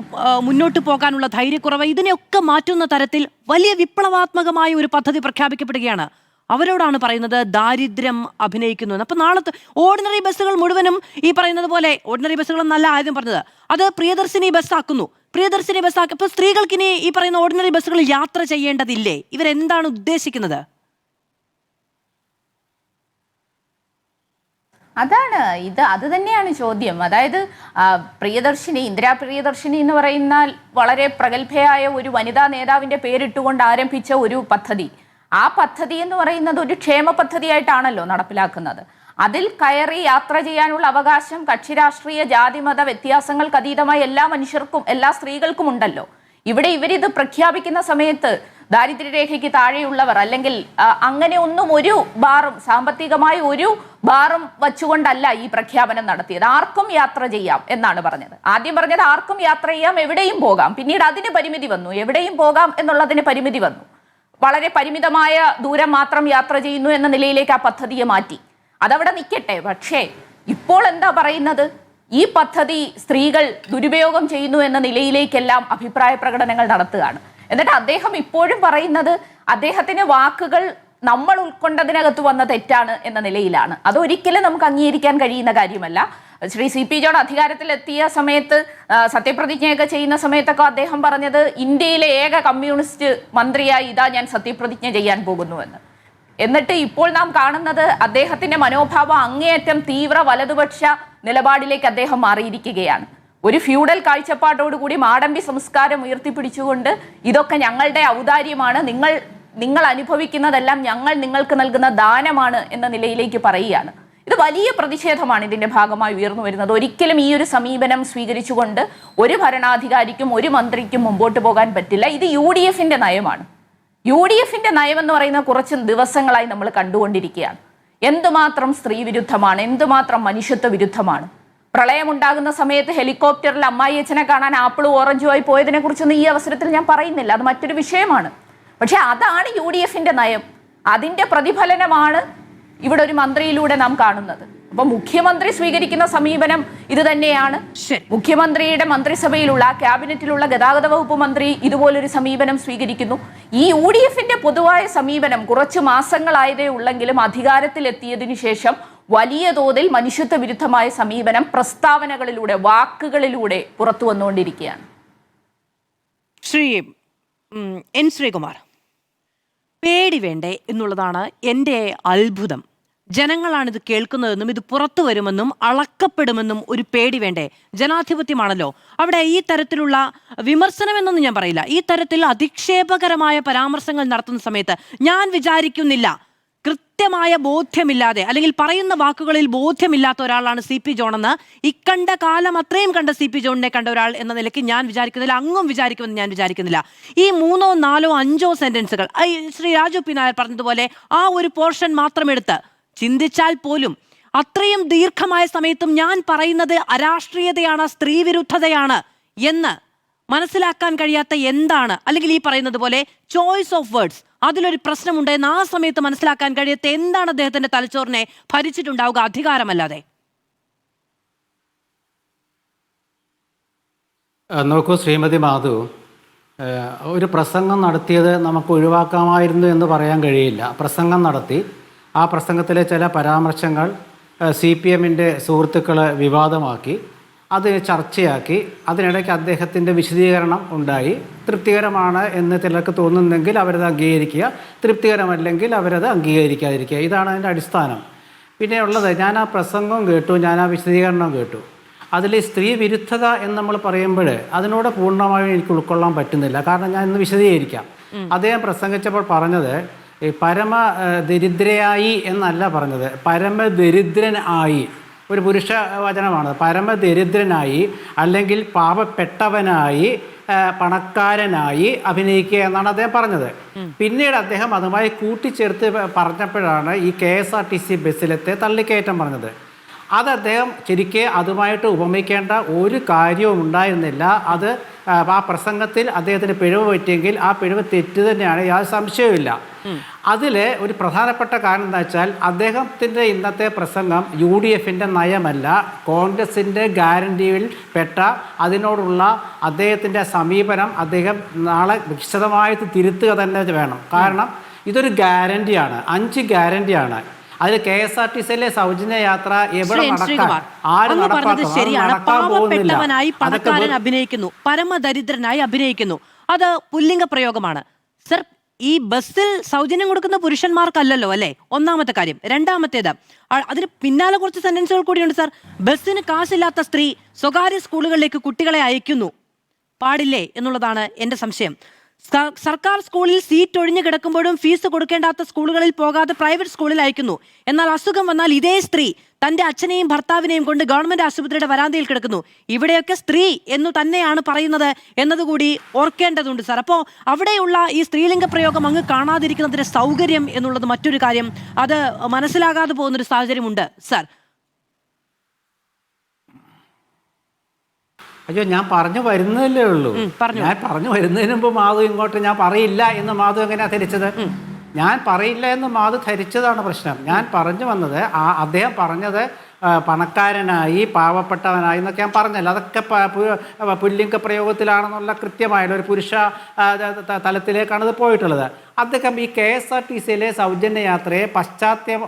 മുന്നോട്ട് പോകാനുള്ള ധൈര്യക്കുറവ്, ഇതിനെയൊക്കെ മാറ്റുന്ന തരത്തിൽ വലിയ വിപ്ലവാത്മകമായ ഒരു പദ്ധതി പ്രഖ്യാപിക്കപ്പെടുകയാണ്. അവരോടാണ് പറയുന്നത് ദാരിദ്ര്യം അഭിനയിക്കുന്നു. അപ്പൊ നാളത്തെ ഓർഡിനറി ബസ്സുകൾ മുഴുവനും ഈ പറയുന്നത് പോലെ, ഓർഡിനറി ബസ്സുകൾ എന്നല്ല ആദ്യം പറഞ്ഞത്, അത് പ്രിയദർശിനി ബസ്സാക്കുന്നു. പ്രിയദർശിനി ബസ്സാക്കിയപ്പോൾ സ്ത്രീകൾക്ക് ഇനി ഈ പറയുന്ന ഓർഡിനറി ബസ്സുകൾ യാത്ര ചെയ്യേണ്ടതില്ലേ? ഇവരെന്താണ് ഉദ്ദേശിക്കുന്നത്? അത് തന്നെയാണ് ചോദ്യം. അതായത് ഇന്ദിരാ പ്രിയദർശിനി എന്ന് പറയുന്ന വളരെ പ്രഗത്ഭയായ ഒരു വനിതാ നേതാവിൻ്റെ പേരിട്ടുകൊണ്ട് ആരംഭിച്ച ഒരു പദ്ധതി, ആ പദ്ധതി എന്ന് പറയുന്നത് ഒരു ക്ഷേമ പദ്ധതിയായിട്ടാണല്ലോ നടപ്പിലാക്കുന്നത്. അതിൽ കയറി യാത്ര ചെയ്യാനുള്ള അവകാശം കക്ഷി രാഷ്ട്രീയ ജാതിമത വ്യത്യാസങ്ങൾക്ക് അതീതമായി എല്ലാ മനുഷ്യർക്കും, എല്ലാ സ്ത്രീകൾക്കും ഉണ്ടല്ലോ. ഇവരിത് പ്രഖ്യാപിക്കുന്ന സമയത്ത് ദാരിദ്ര്യരേഖയ്ക്ക് താഴെയുള്ളവർ അല്ലെങ്കിൽ അങ്ങനെ ഒന്നും ഒരു ബാറും, സാമ്പത്തികമായി ഒരു ബാറും വച്ചുകൊണ്ടല്ല ഈ പ്രഖ്യാപനം നടത്തിയത്. ആർക്കും യാത്ര ചെയ്യാം എന്നാണ് പറഞ്ഞത്. ആദ്യം പറഞ്ഞത് ആർക്കും യാത്ര ചെയ്യാം, എവിടെയും പോകാം. പിന്നീട് അതിന് പരിമിതി വന്നു, എവിടെയും പോകാം എന്നുള്ളതിന് പരിമിതി വന്നു. വളരെ പരിമിതമായ ദൂരം മാത്രം യാത്ര ചെയ്യുന്നു എന്ന നിലയിലേക്ക് ആ പദ്ധതിയെ മാറ്റി. അതവിടെ നിൽക്കട്ടെ. പക്ഷേ ഇപ്പോൾ എന്താ പറയുന്നത്? ഈ പദ്ധതി സ്ത്രീകൾ ദുരുപയോഗം ചെയ്യുന്നു എന്ന നിലയിലേക്കെല്ലാം അഭിപ്രായ പ്രകടനങ്ങൾ നടത്തുകയാണ്. എന്നിട്ട് അദ്ദേഹം ഇപ്പോഴും പറയുന്നത് അദ്ദേഹത്തിന്റെ വാക്കുകൾ നമ്മൾ ഉൾക്കൊണ്ടതിനകത്ത് വന്ന തെറ്റാണ് എന്ന നിലയിലാണ്. അതൊരിക്കലും നമുക്ക് അംഗീകരിക്കാൻ കഴിയുന്ന കാര്യമല്ല. ശ്രീ CP ജോൺ അധികാരത്തിലെത്തിയ സമയത്ത് സത്യപ്രതിജ്ഞയൊക്കെ ചെയ്യുന്ന സമയത്തൊക്കെ അദ്ദേഹം പറഞ്ഞത് ഇന്ത്യയിലെ ഏക കമ്മ്യൂണിസ്റ്റ് മന്ത്രിയായി ഇതാ ഞാൻ സത്യപ്രതിജ്ഞ ചെയ്യാൻ പോകുന്നുവെന്ന്. എന്നിട്ട് ഇപ്പോൾ നാം കാണുന്നത് അദ്ദേഹത്തിന്റെ മനോഭാവം അങ്ങേയറ്റം തീവ്ര വലതുപക്ഷ നിലപാടിലേക്ക് അദ്ദേഹം മാറിയിരിക്കുകയാണ്. ഒരു ഫ്യൂഡൽ കാഴ്ചപ്പാടോടുകൂടി മാടമ്പി സംസ്കാരം ഉയർത്തിപ്പിടിച്ചുകൊണ്ട് ഇതൊക്കെ ഞങ്ങളുടെ ഔദാര്യമാണ്, നിങ്ങൾ അനുഭവിക്കുന്നതെല്ലാം ഞങ്ങൾ നിങ്ങൾക്ക് നൽകുന്ന ദാനമാണ് എന്ന നിലയിലേക്ക് പറയുകയാണ്. ഇത് വലിയ പ്രതിഷേധമാണ് ഇതിന്റെ ഭാഗമായി ഉയർന്നു വരുന്നത്. ഒരിക്കലും ഈ ഒരു സമീപനം സ്വീകരിച്ചുകൊണ്ട് ഒരു ഭരണാധികാരിക്കും ഒരു മന്ത്രിക്കും മുമ്പോട്ട് പോകാൻ പറ്റില്ല. ഇത് UDFന്റെ നയമാണ്. UDFന്റെ നയം എന്ന് പറയുന്ന കുറച്ച് ദിവസങ്ങളായി നമ്മൾ കണ്ടുകൊണ്ടിരിക്കുകയാണ്. എന്തുമാത്രം സ്ത്രീ വിരുദ്ധമാണ്, എന്തുമാത്രം മനുഷ്യത്വ വിരുദ്ധമാണ്. പ്രളയമുണ്ടാകുന്ന സമയത്ത് ഹെലികോപ്റ്ററിൽ അമ്മായി അച്ഛനെ കാണാൻ ആപ്പിളും ഓറഞ്ചുമായി പോയതിനെ കുറിച്ചൊന്നും ഈ അവസരത്തിൽ ഞാൻ പറയുന്നില്ല, അത് മറ്റൊരു വിഷയമാണ്. പക്ഷെ അതാണ് UDFന്റെ നയം. അതിന്റെ പ്രതിഫലനമാണ് ഇവിടെ ഒരു മന്ത്രിയിലൂടെ നാം കാണുന്നത്. അപ്പൊ മുഖ്യമന്ത്രി സ്വീകരിക്കുന്ന സമീപനം ഇത് തന്നെയാണ്. മുഖ്യമന്ത്രിയുടെ മന്ത്രിസഭയിലുള്ള ക്യാബിനറ്റിലുള്ള ഗതാഗത വകുപ്പ് മന്ത്രി ഇതുപോലൊരു സമീപനം സ്വീകരിക്കുന്നു. ഈ UDFന്റെ പൊതുവായ സമീപനം കുറച്ച് മാസങ്ങളായതേ ഉള്ളെങ്കിലും അധികാരത്തിലെത്തിയതിനു ശേഷം വലിയ തോതിൽ മനുഷ്യത്വ വിരുദ്ധമായ സമീപനം പ്രസ്താവനകളിലൂടെ, വാക്കുകളിലൂടെ പുറത്തു വന്നുകൊണ്ടിരിക്കുകയാണ്. ശ്രീ എൻ ശ്രീകുമാർ, പേടി വേണ്ടേ എന്നുള്ളതാണ് എൻ്റെ അത്ഭുതം. ജനങ്ങളാണിത് കേൾക്കുന്നതെന്നും ഇത് പുറത്തു വരുമെന്നും അളക്കപ്പെടുമെന്നും ഒരു പേടി വേണ്ടേ? ജനാധിപത്യമാണല്ലോ. അവിടെ ഈ തരത്തിലുള്ള വിമർശനമെന്നൊന്നും ഞാൻ പറയില്ല. ഈ തരത്തിൽ അധിക്ഷേപകരമായ പരാമർശങ്ങൾ നടത്തുന്ന സമയത്ത് ഞാൻ വിചാരിക്കുന്നില്ല, കൃത്യമായ ബോധ്യമില്ലാതെ അല്ലെങ്കിൽ പറയുന്ന വാക്കുകളിൽ ബോധ്യമില്ലാത്ത ഒരാളാണ് CP ജോൺ എന്ന് ഇക്കണ്ട കാലം അത്രയും കണ്ട CP ജോണിനെ കണ്ട ഒരാൾ എന്ന നിലയ്ക്ക് ഞാൻ വിചാരിക്കുന്നില്ല, അങ്ങും വിചാരിക്കുമെന്ന് ഞാൻ വിചാരിക്കുന്നില്ല. ഈ 3, 4, 5 സെന്റൻസുകൾ ശ്രീ രാജു പി നായർ പറഞ്ഞതുപോലെ ആ ഒരു പോർഷൻ മാത്രം എടുത്ത് ചിന്തിച്ചാൽ പോലും അത്രയും ദീർഘമായ സമയത്തും ഞാൻ പറയുന്നത് അരാഷ്ട്രീയതയാണ്, സ്ത്രീ വിരുദ്ധതയാണ് എന്ന് മനസ്സിലാക്കാൻ കഴിയാത്ത എന്താണ്? അല്ലെങ്കിൽ ഈ പറയുന്നത് പോലെ ചോയ്സ് ഓഫ് വേർഡ്സ്, അതിലൊരു പ്രശ്നമുണ്ടെന്ന് ആ സമയത്ത് മനസ്സിലാക്കാൻ കഴിയാത്ത എന്താണ് അദ്ദേഹത്തിന്റെ തലച്ചോറിനെ ഭരിച്ചിട്ടുണ്ടാവുക അധികാരമല്ലാതെ? നോക്കൂ ശ്രീമതി മാധു, ഒരു പ്രസംഗം നടത്തിയത് നമുക്ക് ഒഴിവാക്കാമായിരുന്നു എന്ന് പറയാൻ കഴിയില്ല. പ്രസംഗം നടത്തി, ആ പ്രസംഗത്തിലെ ചില പരാമർശങ്ങൾ CPMൻ്റെ സുഹൃത്തുക്കൾ വിവാദമാക്കി, അത് ചർച്ചയാക്കി. അതിനിടയ്ക്ക് അദ്ദേഹത്തിൻ്റെ വിശദീകരണം ഉണ്ടായി. തൃപ്തികരമാണ് എന്ന് ചിലർക്ക് തോന്നുന്നെങ്കിൽ അവരത് അംഗീകരിക്കുക, തൃപ്തികരമല്ലെങ്കിൽ അവരത് അംഗീകരിക്കാതിരിക്കുക. ഇതാണ് അതിൻ്റെ അടിസ്ഥാനം. പിന്നെ ഉള്ളത്, ഞാൻ ആ പ്രസംഗവും കേട്ടു, ഞാൻ ആ വിശദീകരണവും കേട്ടു. അതിൽ സ്ത്രീ വിരുദ്ധത എന്ന് നമ്മൾ പറയുമ്പോൾ അതിനോട് പൂർണ്ണമായും എനിക്ക് ഉൾക്കൊള്ളാൻ പറ്റുന്നില്ല. കാരണം ഞാൻ ഇന്ന് വിശദീകരിക്കാം. അദ്ദേഹം പ്രസംഗിച്ചപ്പോൾ പറഞ്ഞത് പരമ ദരിദ്രയായി എന്നല്ല പറഞ്ഞത്, പരമദരിദ്രൻ ആയി. ഒരു പുരുഷ വചനമാണ്. പരമദരിദ്രനായി അല്ലെങ്കിൽ പാവപ്പെട്ടവനായി പണക്കാരനായി അഭിനയിക്കുക എന്നാണ് അദ്ദേഹം പറഞ്ഞത്. പിന്നീട് അദ്ദേഹം അതുമായി കൂട്ടിച്ചേർത്ത് പറഞ്ഞപ്പോഴാണ് ഈ KSRTC ബസ്സിലത്തെ തള്ളിക്കയറ്റം പറഞ്ഞത്. അത് അദ്ദേഹം ശരിക്കും അതുമായിട്ട് ഉപമിക്കേണ്ട ഒരു കാര്യവും ഉണ്ടായിരുന്നില്ല. അത് ആ പ്രസംഗത്തിൽ അദ്ദേഹത്തിന് പിഴവ് പറ്റിയെങ്കിൽ ആ പിഴവ് തെറ്റ് തന്നെയാണ്, യാതൊരു സംശയവുമില്ല. അതിൽ ഒരു പ്രധാനപ്പെട്ട കാരണം എന്താ വെച്ചാൽ അദ്ദേഹത്തിൻ്റെ ഇന്നത്തെ പ്രസംഗം UDFൻ്റെ നയമല്ല, കോൺഗ്രസിൻ്റെ ഗ്യാരണ്ടിയിൽ പെട്ട അതിനോടുള്ള അദ്ദേഹത്തിൻ്റെ സമീപനം അദ്ദേഹം നാളെ വിശദമായിട്ട് തിരുത്തുക തന്നെ വേണം. കാരണം ഇതൊരു ഗ്യാരണ്ടിയാണ്, 5 ഗ്യാരണ്ടിയാണ്. അതിൽ KSRTCയിലെ സൗജന്യ യാത്ര എവിടെ ശരിയാണ്. പാവപ്പെട്ടവനായി പണക്കാരൻ അഭിനയിക്കുന്നു, പരമദരിദ്രനായി അഭിനയിക്കുന്നു. അത് പുല്ലിംഗ പ്രയോഗമാണ്. സർ, ഈ ബസ്സിൽ സൗജന്യം കൊടുക്കുന്ന പുരുഷന്മാർക്കല്ലല്ലോ അല്ലേ? ഒന്നാമത്തെ കാര്യം. രണ്ടാമത്തേത്, അതിന് പിന്നാലെ കുറച്ച് സെന്റൻസുകൾ കൂടിയുണ്ട് സർ. ബസ്സിന് കാശില്ലാത്ത സ്ത്രീ സ്വകാര്യ സ്കൂളുകളിലേക്ക് കുട്ടികളെ അയക്കുന്നു, പാടില്ലേ എന്നുള്ളതാണ് എൻ്റെ സംശയം. സർക്കാർ സ്കൂളിൽ സീറ്റ് ഒഴിഞ്ഞു കിടക്കുമ്പോഴും ഫീസ് കൊടുക്കേണ്ടാത്ത സ്കൂളുകളിൽ പോകാതെ പ്രൈവറ്റ് സ്കൂളിൽ അയക്കുന്നു. എന്നാൽ അസുഖം വന്നാൽ ഇതേ സ്ത്രീ തൻ്റെ അച്ഛനെയും ഭർത്താവിനെയും കൊണ്ട് ഗവൺമെന്റ് ആശുപത്രിയുടെ വരാന്തയിൽ കിടക്കുന്നു. ഇവിടെയൊക്കെ സ്ത്രീ എന്നു തന്നെയാണ് പറയുന്നത് എന്നതുകൂടി ഓർക്കേണ്ടതുണ്ട് സാർ. അപ്പോൾ അവിടെയുള്ള ഈ സ്ത്രീലിംഗ പ്രയോഗം അങ്ങ് കാണാതിരിക്കുന്നതിന്റെ സൗകര്യം എന്നുള്ളത് മറ്റൊരു കാര്യം. അത് മനസ്സിലാകാതെ പോകുന്നൊരു സാഹചര്യമുണ്ട് സാർ. അയ്യോ, ഞാൻ പറഞ്ഞു വരുന്നതല്ലേ ഉള്ളൂ. ഞാൻ പറഞ്ഞു വരുന്നതിന് മുമ്പ് മാധു ഇങ്ങോട്ട് ഞാൻ പറയില്ല എന്ന് മാധു എങ്ങനെയാ ധരിച്ചത്? ഞാൻ പറയില്ല എന്ന് മാധു ധരിച്ചതാണ് പ്രശ്നം. ഞാൻ പറഞ്ഞു വന്നത് അദ്ദേഹം പറഞ്ഞത് പണക്കാരനായി പാവപ്പെട്ടവനായി എന്നൊക്കെ ഞാൻ പറഞ്ഞല്ലോ. അതൊക്കെ പുല്ലിംഗ പ്രയോഗത്തിലാണെന്നുള്ള കൃത്യമായുള്ള ഒരു പുരുഷ തലത്തിലേക്കാണ് ഇത് പോയിട്ടുള്ളത്. അദ്ദേഹം ഈ KSRTCയിലെ സൗജന്യ യാത്രയെ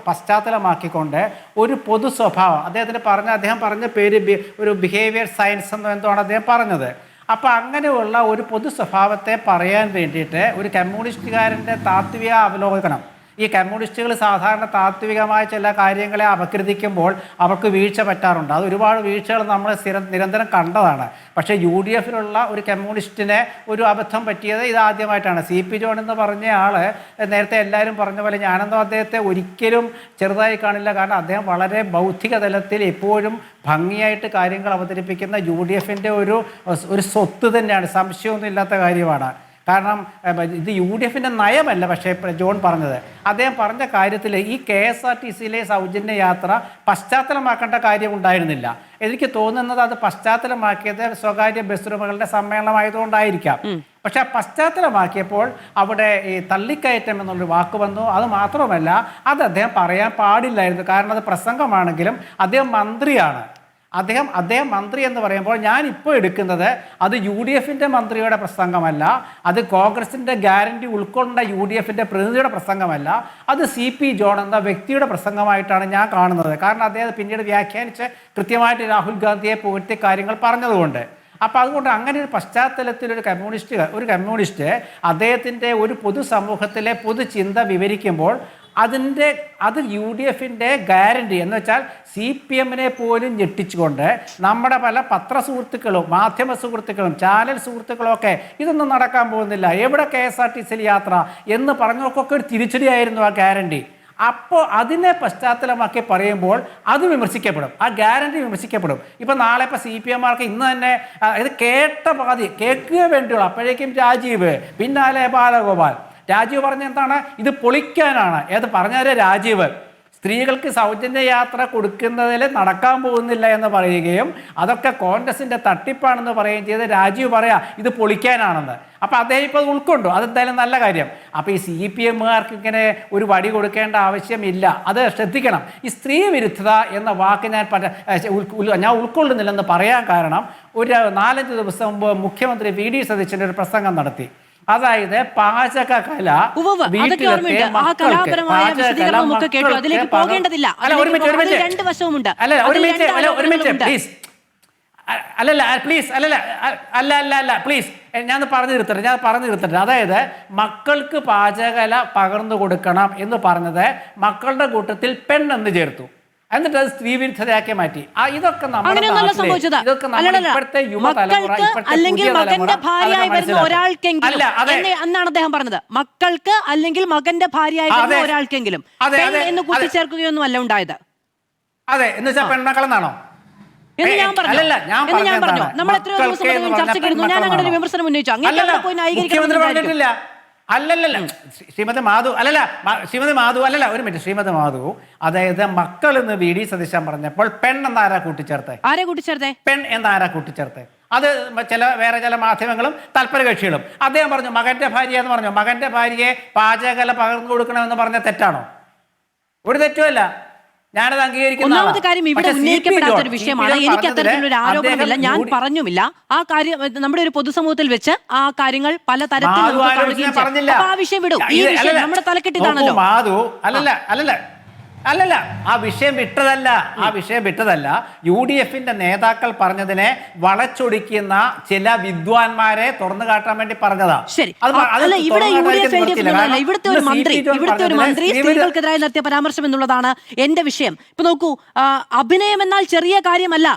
പശ്ചാത്തലമാക്കിക്കൊണ്ട് ഒരു പൊതു സ്വഭാവം അദ്ദേഹം പറഞ്ഞ പേര് ഒരു ബിഹേവിയർ സയൻസ് എന്നോ എന്തോണ് അദ്ദേഹം പറഞ്ഞത്. അപ്പോൾ അങ്ങനെയുള്ള ഒരു പൊതു സ്വഭാവത്തെ പറയാൻ വേണ്ടിയിട്ട് ഒരു കമ്മ്യൂണിസ്റ്റുകാരൻ്റെ താത്വിക അവലോകനം ഈ കമ്മ്യൂണിസ്റ്റുകൾ സാധാരണ താത്വികമായ ചില കാര്യങ്ങളെ അപകീർത്തിക്കുമ്പോൾ അവർക്ക് വീഴ്ച പറ്റാറുണ്ട്. അത് ഒരുപാട് വീഴ്ചകൾ നമ്മൾ നിരന്തരം കണ്ടതാണ്. പക്ഷേ UDF-ലുള്ള ഒരു കമ്മ്യൂണിസ്റ്റിനെ ഒരു അബദ്ധം പറ്റിയത് ഇതാദ്യമായിട്ടാണ്. CP ജോൺ എന്ന് പറഞ്ഞ ആൾ നേരത്തെ എല്ലാവരും പറഞ്ഞ പോലെ ഞാനെന്തോ അദ്ദേഹത്തെ ഒരിക്കലും ചെറുതായി കാണില്ല. കാരണം അദ്ദേഹം വളരെ ബൗദ്ധിക തലത്തിൽ എപ്പോഴും ഭംഗിയായിട്ട് കാര്യങ്ങൾ അവതരിപ്പിക്കുന്ന UDF-ന്റെ ഒരു സ്വത്ത് തന്നെയാണ്, സംശയമൊന്നും ഇല്ലാത്ത കാര്യമാണ്. കാരണം ഇത് UDF-ന്റെ നയമല്ല. പക്ഷേ ജോൺ പറഞ്ഞത്, അദ്ദേഹം പറഞ്ഞ കാര്യത്തിൽ ഈ KSRTC-യിലെ സൗജന്യ യാത്ര പശ്ചാത്തലമാക്കേണ്ട കാര്യം ഉണ്ടായിരുന്നില്ല. എനിക്ക് തോന്നുന്നത് അത് പശ്ചാത്തലമാക്കിയത് സ്വകാര്യ ബസ് ഉടമകളുടെ സമ്മേളനമായതുകൊണ്ടായിരിക്കാം. പക്ഷെ ആ പശ്ചാത്തലമാക്കിയപ്പോൾ അവിടെ ഈ തള്ളിക്കയറ്റം എന്നുള്ളൊരു വാക്ക് വന്നു. അത് മാത്രമല്ല, അത് അദ്ദേഹം പറയാൻ പാടില്ലായിരുന്നു. കാരണം അത് പ്രസംഗമാണെങ്കിലും അദ്ദേഹം മന്ത്രിയാണ്. അദ്ദേഹം മന്ത്രി എന്ന് പറയുമ്പോൾ ഞാൻ ഇപ്പോൾ എടുക്കുന്നത് അത് UDF-ന്റെ മന്ത്രിയുടെ പ്രസംഗമല്ല, അത് കോൺഗ്രസിൻ്റെ ഗ്യാരണ്ടി ഉൾക്കൊണ്ട UDF-ന്റെ പ്രതിനിധിയുടെ പ്രസംഗമല്ല, അത് CP ജോൺ എന്ന വ്യക്തിയുടെ പ്രസംഗമായിട്ടാണ് ഞാൻ കാണുന്നത്. കാരണം അദ്ദേഹം പിന്നീട് വ്യാഖ്യാനിച്ച് കൃത്യമായിട്ട് രാഹുൽ ഗാന്ധിയെ പുകഴ്ത്തിയ കാര്യങ്ങൾ പറഞ്ഞതുകൊണ്ട്. അപ്പോൾ അതുകൊണ്ട് അങ്ങനെ ഒരു പശ്ചാത്തലത്തിൽ ഒരു കമ്മ്യൂണിസ്റ്റ് അദ്ദേഹത്തിൻ്റെ ഒരു പൊതുസമൂഹത്തിലെ പൊതുചിന്ത വിവരിക്കുമ്പോൾ അത് UDF-ന്റെ ഗ്യാരണ്ടി എന്ന് വെച്ചാൽ CPM-നെ പോലും ഞെട്ടിച്ചുകൊണ്ട് നമ്മുടെ പല പത്രസുഹൃത്തുക്കളും മാധ്യമ സുഹൃത്തുക്കളും ചാനൽ സുഹൃത്തുക്കളും ഒക്കെ ഇതൊന്നും നടക്കാൻ പോകുന്നില്ല, എവിടെ KSRTC-യിൽ യാത്ര എന്ന് പറഞ്ഞവർക്കൊക്കെ ഒരു തിരിച്ചടിയായിരുന്നു ആ ഗ്യാരണ്ടി. അപ്പോൾ അതിനെ പശ്ചാത്തലമാക്കി പറയുമ്പോൾ അത് വിമർശിക്കപ്പെടും, ആ ഗ്യാരണ്ടി വിമർശിക്കപ്പെടും. ഇപ്പം നാളെ ഇപ്പോൾ CPM-മാർക്ക് ഇന്ന് തന്നെ ഇത് കേൾക്കുക വേണ്ടിയുള്ളൂ. അപ്പോഴേക്കും രാജീവ്, പിന്നാലെ ബാലഗോപാൽ. രാജീവ് പറഞ്ഞ എന്താണ്, ഇത് പൊളിക്കാനാണ്. ഏത് പറഞ്ഞാൽ രാജീവ് സ്ത്രീകൾക്ക് സൗജന്യ യാത്ര കൊടുക്കുന്നതിൽ നടക്കാൻ പോകുന്നില്ല എന്ന് പറയുകയും അതൊക്കെ കോൺഗ്രസിൻ്റെ തട്ടിപ്പാണെന്ന് പറയുകയും ചെയ്ത് രാജീവ് പറയാ ഇത് പൊളിക്കാനാണെന്ന്. അപ്പോൾ അദ്ദേഹം ഇപ്പോൾ അത് ഉൾക്കൊണ്ടു, അതെന്തായാലും നല്ല കാര്യം. അപ്പോൾ ഈ CPM-മാർക്ക് ഇങ്ങനെ ഒരു വടി കൊടുക്കേണ്ട ആവശ്യമില്ല, അത് ശ്രദ്ധിക്കണം. ഈ സ്ത്രീ വിരുദ്ധത എന്ന വാക്ക് ഞാൻ ഉൾക്കൊള്ളുന്നില്ലെന്ന് പറയാൻ കാരണം ഒരു 4-5 ദിവസം മുമ്പ് മുഖ്യമന്ത്രി VD സതീശൻ്റെ ഒരു പ്രസംഗം നടത്തി. അതായത് പാചകകല അതിലേക്ക് പോകേണ്ടതില്ല. പ്ലീസ് ഞാൻ പറഞ്ഞു തീർത്തട്ടെ. അതായത് മക്കൾക്ക് പാചകകല പകർന്നു കൊടുക്കണം എന്ന് പറഞ്ഞത് മക്കളുടെ കൂട്ടത്തിൽ പെണ്ണെന്ന് ചേർത്തു, എന്നിട്ട് അത് സ്ത്രീ വിരുദ്ധതയാക്കി മാറ്റി. ഇതൊക്കെ ഇപ്പോഴത്തെ യുവതലമുറ അല്ലെങ്കിൽ മകന്റെ ഭാര്യയായി വരുന്ന ഒരാൾക്കെങ്കിലും എന്നാണ് അദ്ദേഹം പറഞ്ഞത്. മക്കൾക്ക് അല്ലെങ്കിൽ മകന്റെ ഭാര്യയായി വരുന്ന ഒരാൾക്കെങ്കിലും എന്ന് കൂട്ടിച്ചേർക്കുകയൊന്നും അല്ല ഉണ്ടായത്. അതെ, എന്ന് വെച്ചാൽ പെൺമക്കളെന്നാണോ എന്ന് ഞാൻ പറഞ്ഞു. നമ്മൾ എത്രയോ ദിവസം ചർച്ച ചെയ്തിരുന്നു. ഞാൻ അങ്ങനെ ഒരു വിമർശനം ഉന്നയിച്ചു. അങ്ങനെ പോയി ന്യായീകരിക്കാൻ അല്ലല്ല ശ്രീമതി മാധു ഒരു മിനിറ്റ്. ശ്രീമതി മാധു, അതായത് മക്കൾ എന്ന് VD സതീശൻ പറഞ്ഞപ്പോൾ പെൺ എന്നാരാ കൂട്ടിച്ചേർത്തേ? പെൺ എന്നാരാ കൂട്ടിച്ചേർത്തേ? അത് വേറെ ചില മാധ്യമങ്ങളും തൽപര കക്ഷികളും. അദ്ദേഹം പറഞ്ഞു മകന്റെ ഭാര്യ എന്ന് പറഞ്ഞു. മകന്റെ ഭാര്യയെ പാചകകല പകർന്നു കൊടുക്കണമെന്ന് പറഞ്ഞ തെറ്റാണോ? ഒരു തെറ്റുമല്ല, ഞാനത് അംഗീകരിക്കുന്നു. ഒന്നാമത്തെ കാര്യം ഇവിടെ ഉന്നയിക്കപ്പെടാത്ത ഒരു വിഷയമാണ്. എനിക്ക് അത്തരത്തിലൊരു ആരോപണമില്ല, ഞാൻ പറഞ്ഞുമില്ല. ആ കാര്യം നമ്മുടെ ഒരു പൊതുസമൂഹത്തിൽ വെച്ച് ആ കാര്യങ്ങൾ പല തരത്തിൽ ആ വിഷയം വിടും. ഈ വിഷയം നമ്മുടെ തലക്കെട്ടിതാണല്ലോ. അല്ലല്ല, ആ വിഷയം വിട്ടതല്ല. UDF-ന്റെ നേതാക്കൾ പറഞ്ഞതിനെ വളച്ചൊടിക്കുന്ന ചില വിദ്വാൻമാരെ തുറന്നു കാട്ടാൻ വേണ്ടി പറഞ്ഞതാ. ശരി, ഇവിടുത്തെ ഒരു മന്ത്രി സ്ത്രീകൾക്കെതിരായി നടത്തിയ പരാമർശം എന്നുള്ളതാണ് എന്റെ വിഷയം. ഇപ്പൊ നോക്കൂ, അഭിനയം എന്നാൽ ചെറിയ കാര്യമല്ല.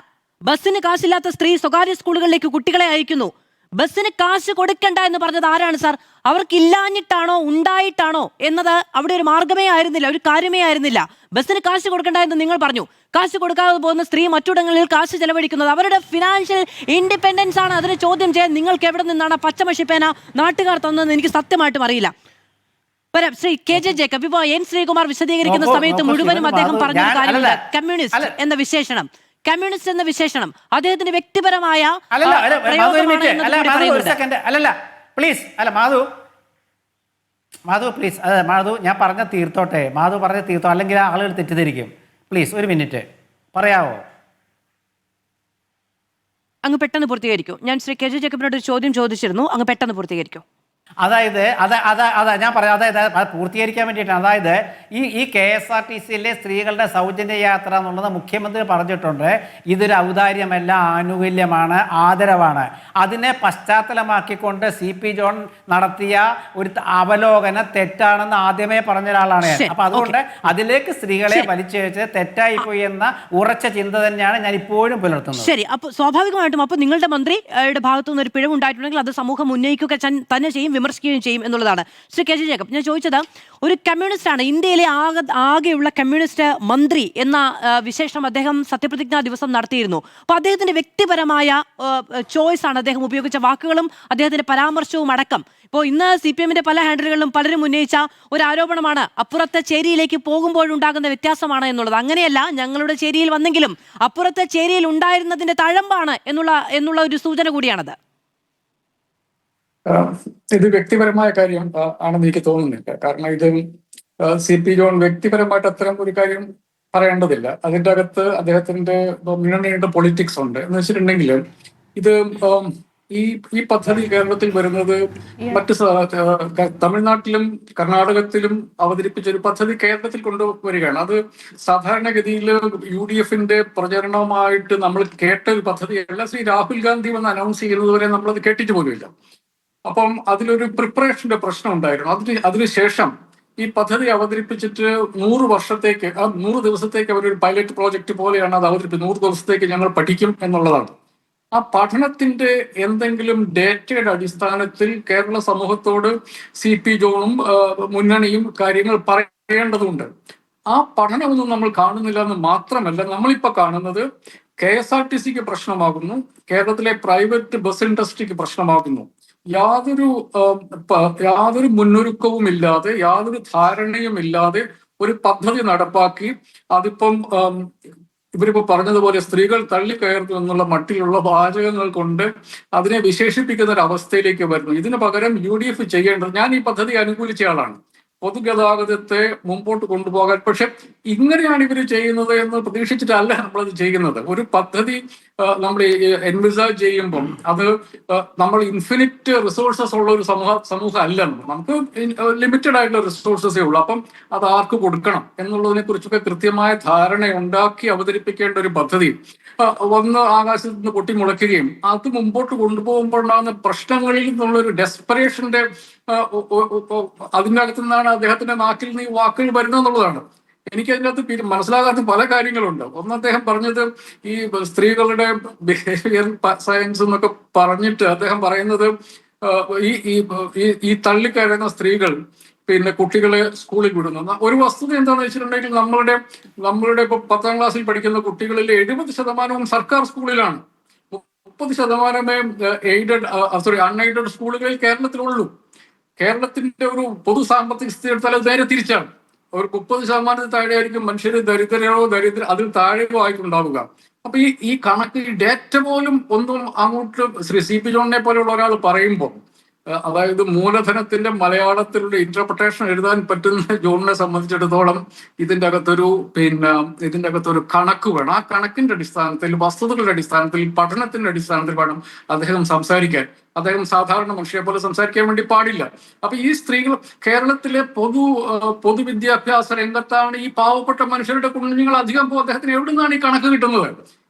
ബസ്സിന് കാശില്ലാത്ത സ്ത്രീ സ്വകാര്യ സ്കൂളുകളിലേക്ക് കുട്ടികളെ അയക്കുന്നു. ബസ്സിന് കാശ് കൊടുക്കണ്ട എന്ന് പറഞ്ഞത് ആരാണ് സാർ? അവർക്കില്ലാഞ്ഞിട്ടാണോ ഉണ്ടായിട്ടാണോ എന്നത് അവിടെ ഒരു മാർഗമേ ആയിരുന്നില്ല, ഒരു കാര്യമേ ആയിരുന്നില്ല. ബസ്സിന് കാശ് കൊടുക്കണ്ട എന്ന് നിങ്ങൾ പറഞ്ഞു. കാശ് കൊടുക്കാതെ പോകുന്ന സ്ത്രീ മറ്റിടങ്ങളിൽ കാശ് ചെലവഴിക്കുന്നത് അവരുടെ ഫിനാൻഷ്യൽ ഇൻഡിപെൻഡൻസ് ആണ്. അതിന് ചോദ്യം ചെയ്യാൻ നിങ്ങൾക്ക് എവിടെ നിന്നാണ് പച്ചമഷിപ്പേന നാട്ടുകാർ തന്നതെന്ന് എനിക്ക് സത്യമായിട്ടും അറിയില്ല. ശ്രീ KJ ജേക്കബ്, ഇപ്പോൾ N ശ്രീകുമാർ വിശദീകരിക്കുന്ന സമയത്ത് മുഴുവനും അദ്ദേഹം പറഞ്ഞ കാര്യമില്ല. കമ്മ്യൂണിസ്റ്റ് എന്ന വിശേഷണം അദ്ദേഹത്തിന് വ്യക്തിപരമായ മാധു ഞാൻ പറഞ്ഞ തീർത്തോട്ടെ. അല്ലെങ്കിൽ ആളുകൾ തെറ്റിദ്ധരിക്കും. പ്ലീസ് ഒരു മിനിറ്റ് പറയാവോ? അങ്ങ് പെട്ടെന്ന് പൂർത്തീകരിക്കൂ. ഞാൻ ശ്രീ KJ ജേക്കബിനോട് ഒരു ചോദ്യം ചോദിച്ചിരുന്നു, അങ്ങ് പെട്ടെന്ന് പൂർത്തീകരിക്കൂ. അതായത് അതാ ഞാൻ പറയാം, അതായത് അത് പൂർത്തീകരിക്കാൻ വേണ്ടിയിട്ടാണ്. അതായത് ഈ KSRTCയിലെ സ്ത്രീകളുടെ സൗജന്യ യാത്ര എന്നുള്ളത് മുഖ്യമന്ത്രി പറഞ്ഞിട്ടുണ്ട്. ഇതൊരു ഔദാര്യമല്ല, ആനുകൂല്യമാണ്, ആദരവാണ്. അതിനെ പശ്ചാത്തലമാക്കിക്കൊണ്ട് CP ജോൺ നടത്തിയ ഒരു അവലോകനം തെറ്റാണെന്ന് ആദ്യമേ പറഞ്ഞ ഒരാളാണ് ഞാൻ. അപ്പൊ അതുകൊണ്ട് അതിലേക്ക് സ്ത്രീകളെ വലിച്ചഴിച്ച് തെറ്റായി പോയി എന്ന ഉറച്ച ചിന്ത തന്നെയാണ് ഞാൻ ഇപ്പോഴും പുലർത്തുന്നത്. ശരി, അപ്പോൾ സ്വാഭാവികമായിട്ടും അപ്പോൾ നിങ്ങളുടെ മന്ത്രിയുടെ ഭാഗത്തു നിന്ന് ഒരു പിഴവുണ്ടായിട്ടുണ്ടെങ്കിൽ അത് സമൂഹം ഉന്നയിക്കുക തന്നെ ചെയ്യും, വിമർശിക്കുകയും ചെയ്യും എന്നുള്ളതാണ്. ശ്രീ KJ ജേക്കബ്, ഞാൻ ചോദിച്ചത്, ഒരു കമ്മ്യൂണിസ്റ്റാണ്, ഇന്ത്യയിലെ ആകെയുള്ള കമ്മ്യൂണിസ്റ്റ് മന്ത്രി എന്ന വിശേഷണം അദ്ദേഹം സത്യപ്രതിജ്ഞാ ദിവസം നടത്തിയിരുന്നു. അപ്പോൾ അദ്ദേഹത്തിന്റെ വ്യക്തിപരമായ ചോയ്സ് ആണ്, അദ്ദേഹം ഉപയോഗിച്ച വാക്കുകളും അദ്ദേഹത്തിന്റെ പരാമർശവും അടക്കം. ഇപ്പോൾ ഇന്ന് CPMന്റെ പല ഹാൻഡിലുകളിലും പലരും ഉന്നയിച്ച ഒരു ആരോപണമാണ് അപ്പുറത്തെ ചേരിയിലേക്ക് പോകുമ്പോഴുണ്ടാകുന്ന വ്യത്യാസമാണ് എന്നുള്ളത്. അങ്ങനെയല്ല, ഞങ്ങളുടെ ചേരിയിൽ വന്നെങ്കിലും അപ്പുറത്തെ ചേരിയിൽ ഉണ്ടായിരുന്നതിന്റെ തഴമ്പാണ് എന്നുള്ള ഒരു സൂചന കൂടിയാണത്. ഇത് വ്യക്തിപരമായ കാര്യം ആണെന്ന് എനിക്ക് തോന്നുന്നില്ല. കാരണം ഇത് CP ജോൺ വ്യക്തിപരമായിട്ട് അത്തരം ഒരു കാര്യം പറയേണ്ടതില്ല. അതിന്റെ അകത്ത് അദ്ദേഹത്തിന്റെ മുന്നണിയുടെ പൊളിറ്റിക്സ് ഉണ്ട്. എന്ന് വെച്ചിട്ടുണ്ടെങ്കിൽ ഇത് ഈ പദ്ധതി കേരളത്തിൽ വരുന്നത് മറ്റ് തമിഴ്നാട്ടിലും കർണാടകത്തിലും അവതരിപ്പിച്ച ഒരു പദ്ധതി കേരളത്തിൽ കൊണ്ടുവരികയാണ്. അത് സാധാരണഗതിയിൽ UDFന്റെ പ്രചരണവുമായിട്ട് നമ്മൾ കേട്ട ഒരു പദ്ധതിയല്ല. ശ്രീ രാഹുൽ ഗാന്ധി വന്ന് അനൗൺസ് ചെയ്യുന്നതുവരെ നമ്മളത് കേട്ടിട്ട് പോലുമില്ല. അപ്പം അതിലൊരു പ്രിപ്പറേഷന്റെ പ്രശ്നം ഉണ്ടായിരുന്നു. അതിനുശേഷം ഈ പദ്ധതി അവതരിപ്പിച്ചിട്ട് 100 ദിവസത്തേക്ക് അവരൊരു പൈലറ്റ് പ്രോജക്റ്റ് പോലെയാണ് അത് അവതരിപ്പിച്ചത്. 100 ദിവസത്തേക്ക് ഞങ്ങൾ പഠിക്കും എന്നുള്ളതാണ്. ആ പഠനത്തിന്റെ എന്തെങ്കിലും ഡേറ്റയുടെ അടിസ്ഥാനത്തിൽ കേരള സമൂഹത്തോട് CP ജോണും മുന്നണിയും കാര്യങ്ങൾ പറയേണ്ടതുണ്ട്. ആ പഠനമൊന്നും നമ്മൾ കാണുന്നില്ല എന്ന് മാത്രമല്ല, നമ്മളിപ്പോ കാണുന്നത് KSRTCക്ക് പ്രശ്നമാകുന്നു, കേരളത്തിലെ പ്രൈവറ്റ് ബസ് ഇൻഡസ്ട്രിക്ക് പ്രശ്നമാകുന്നു. യാതൊരു മുന്നൊരുക്കവും ഇല്ലാതെ, യാതൊരു ധാരണയും ഇല്ലാതെ ഒരു പദ്ധതി നടപ്പാക്കി അതിപ്പം ഇവരിപ്പോ പറഞ്ഞതുപോലെ സ്ത്രീകൾ തള്ളിക്കയറുന്നു എന്നുള്ള മട്ടിലുള്ള വാചകങ്ങൾ കൊണ്ട് അതിനെ വിശേഷിപ്പിക്കുന്ന ഒരു അവസ്ഥയിലേക്ക് വരുന്നു. ഇതിന് പകരം UDF ചെയ്യേണ്ടത്, ഞാൻ ഈ പദ്ധതി അനുകൂലിച്ച ആളാണ്, പൊതുഗതാഗതത്തെ മുമ്പോട്ട് കൊണ്ടുപോകാൻ. പക്ഷെ ഇങ്ങനെയാണ് ഇവർ ചെയ്യുന്നത് എന്ന് പ്രതീക്ഷിച്ചിട്ടല്ല നമ്മളത് ചെയ്യുന്നത്. ഒരു പദ്ധതി നമ്മൾ എൻവിസേജ് ചെയ്യുമ്പം അത് നമ്മൾ ഇൻഫിനിറ്റ് റിസോഴ്സസ് ഉള്ള ഒരു സമൂഹം അല്ല. നമുക്ക് ലിമിറ്റഡ് ആയിട്ടുള്ള റിസോഴ്സസേ ഉള്ളൂ. അപ്പം അത് ആർക്ക് കൊടുക്കണം എന്നുള്ളതിനെ കുറിച്ചൊക്കെ കൃത്യമായ ധാരണ ഉണ്ടാക്കി അവതരിപ്പിക്കേണ്ട ഒരു പദ്ധതി വന്ന് ആകാശത്ത് നിന്ന് പൊട്ടിമുളയ്ക്കുകയും അത് മുമ്പോട്ട് കൊണ്ടുപോകുമ്പോഴുണ്ടാകുന്ന പ്രശ്നങ്ങളിൽ നിന്നുള്ള ഒരു ഡെസ്പറേഷന്റെ അതിൻ്റെ അകത്തു നിന്നാണ് അദ്ദേഹത്തിന്റെ നാക്കിൽ നിന്ന് ഈ വാക്കുകൾ വരുന്നതെന്നുള്ളതാണ്. എനിക്ക് അതിനകത്ത് മനസ്സിലാകാത്ത പല കാര്യങ്ങളുണ്ട്. ഒന്ന്, അദ്ദേഹം പറഞ്ഞത് ഈ സ്ത്രീകളുടെ ബിഹേവിയർ സയൻസ് എന്നൊക്കെ പറഞ്ഞിട്ട് അദ്ദേഹം പറയുന്നത് ഈ തള്ളിക്കയറുന്ന സ്ത്രീകൾ പിന്നെ കുട്ടികളെ സ്കൂളിൽ വിടുന്നു. ഒരു വസ്തുത എന്താണെന്ന് വെച്ചിട്ടുണ്ടെങ്കിൽ നമ്മളുടെ ഇപ്പൊ 10ാം ക്ലാസ്സിൽ പഠിക്കുന്ന കുട്ടികളിൽ 70% സർക്കാർ സ്കൂളിലാണ്. 30% അൺഎയ്ഡഡ് സ്കൂളുകളിൽ കേരളത്തിലുള്ളൂ. കേരളത്തിന്റെ ഒരു പൊതു സാമ്പത്തിക സ്ഥിതി എടുത്താൽ അത് നേരെ തിരിച്ചാണ്. ഒരു 30% താഴെയായിരിക്കും മനുഷ്യർ അതിൽ താഴെയോ ആയിട്ടുണ്ടാവുക. അപ്പൊ ഈ കണക്ക്, ഈ ഡേറ്റ പോലും ഒന്നും അങ്ങോട്ട് ശ്രീ CP ജോണിനെ പോലെയുള്ള ഒരാൾ പറയുമ്പോൾ, അതായത് മൂലധനത്തിന്റെ മലയാളത്തിലുള്ള ഇന്റർപ്രിട്ടേഷൻ എഴുതാൻ പറ്റുന്ന ജോണിനെ സംബന്ധിച്ചിടത്തോളം ഇതിന്റെ അകത്തൊരു കണക്ക് വേണം. ആ കണക്കിന്റെ അടിസ്ഥാനത്തിൽ, വസ്തുതകളുടെ അടിസ്ഥാനത്തിൽ, പഠനത്തിന്റെ അടിസ്ഥാനത്തിൽ വേണം അദ്ദേഹം സംസാരിക്കാൻ. അദ്ദേഹം സാധാരണ മനുഷ്യരെ പോലെ സംസാരിക്കാൻ വേണ്ടി പാടില്ല. അപ്പൊ ഈ സ്ത്രീകൾ കേരളത്തിലെ പൊതുവിദ്യാഭ്യാസ രംഗത്താണ് ഈ പാവപ്പെട്ട മനുഷ്യരുടെ കുഞ്ഞുങ്ങൾ അധികം പോകും. അദ്ദേഹത്തിന് എവിടെ നിന്നാണ് ഈ കണക്ക് കിട്ടുന്നത്?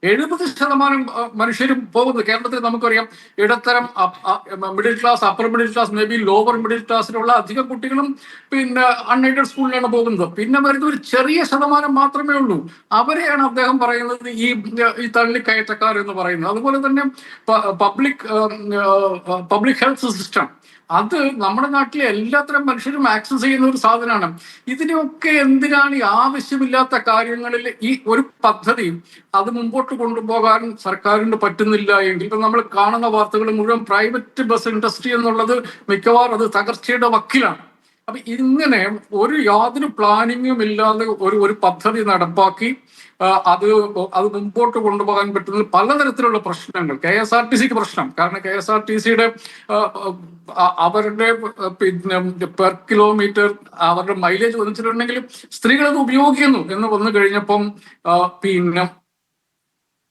70% മനുഷ്യരും പോകുന്നത് കേരളത്തിൽ നമുക്കറിയാം. ഇടത്തരം, middle class, upper middle class, maybe lower middle ക്ലാസ്സിലുള്ള അധികം കുട്ടികളും പിന്നെ അൺഎയ്ഡഡ് സ്കൂളിലാണ് പോകുന്നത്. പിന്നെ വരുന്ന ഒരു ചെറിയ ശതമാനം മാത്രമേ ഉള്ളൂ. അവരെയാണ് അദ്ദേഹം പറയുന്നത് ഈ തള്ളിക്കയറ്റക്കാർ എന്ന് പറയുന്നത്. അതുപോലെ തന്നെ പബ്ലിക് ഹെൽത്ത് സിസ്റ്റം, അത് നമ്മുടെ നാട്ടിലെ എല്ലാത്തരം മനുഷ്യരും ആക്സസ് ചെയ്യുന്ന ഒരു സാധനമാണ്. ഇതിനെയൊക്കെ എന്തിനാണ് ഈ ആവശ്യമില്ലാത്ത കാര്യങ്ങളിൽ ഈ ഒരു പദ്ധതി അത് മുമ്പോട്ട് കൊണ്ടുപോകാൻ സർക്കാരിന് പറ്റുന്നില്ല എങ്കിൽ, ഇപ്പൊ നമ്മൾ കാണുന്ന വാർത്തകൾ മുഴുവൻ പ്രൈവറ്റ് ബസ് ഇൻഡസ്ട്രി എന്നുള്ളത് മിക്കവാറും അത് തകർച്ചയുടെ വക്കിലാണ്. അപ്പൊ ഇങ്ങനെ യാതൊരു പ്ലാനിങ്ങും ഇല്ലാതെ ഒരു പദ്ധതി നടപ്പാക്കി അത് മുമ്പോട്ട് കൊണ്ടുപോകാൻ പറ്റുന്ന പലതരത്തിലുള്ള പ്രശ്നങ്ങൾ. KSRTCക്ക് പ്രശ്നം, കാരണം KSRTCയുടെ അവരുടെ പെർ കിലോമീറ്റർ അവരുടെ മൈലേജ് വന്നിട്ടുണ്ടെങ്കിൽ സ്ത്രീകൾ അത് ഉപയോഗിക്കുന്നു എന്ന് വന്നു കഴിഞ്ഞപ്പം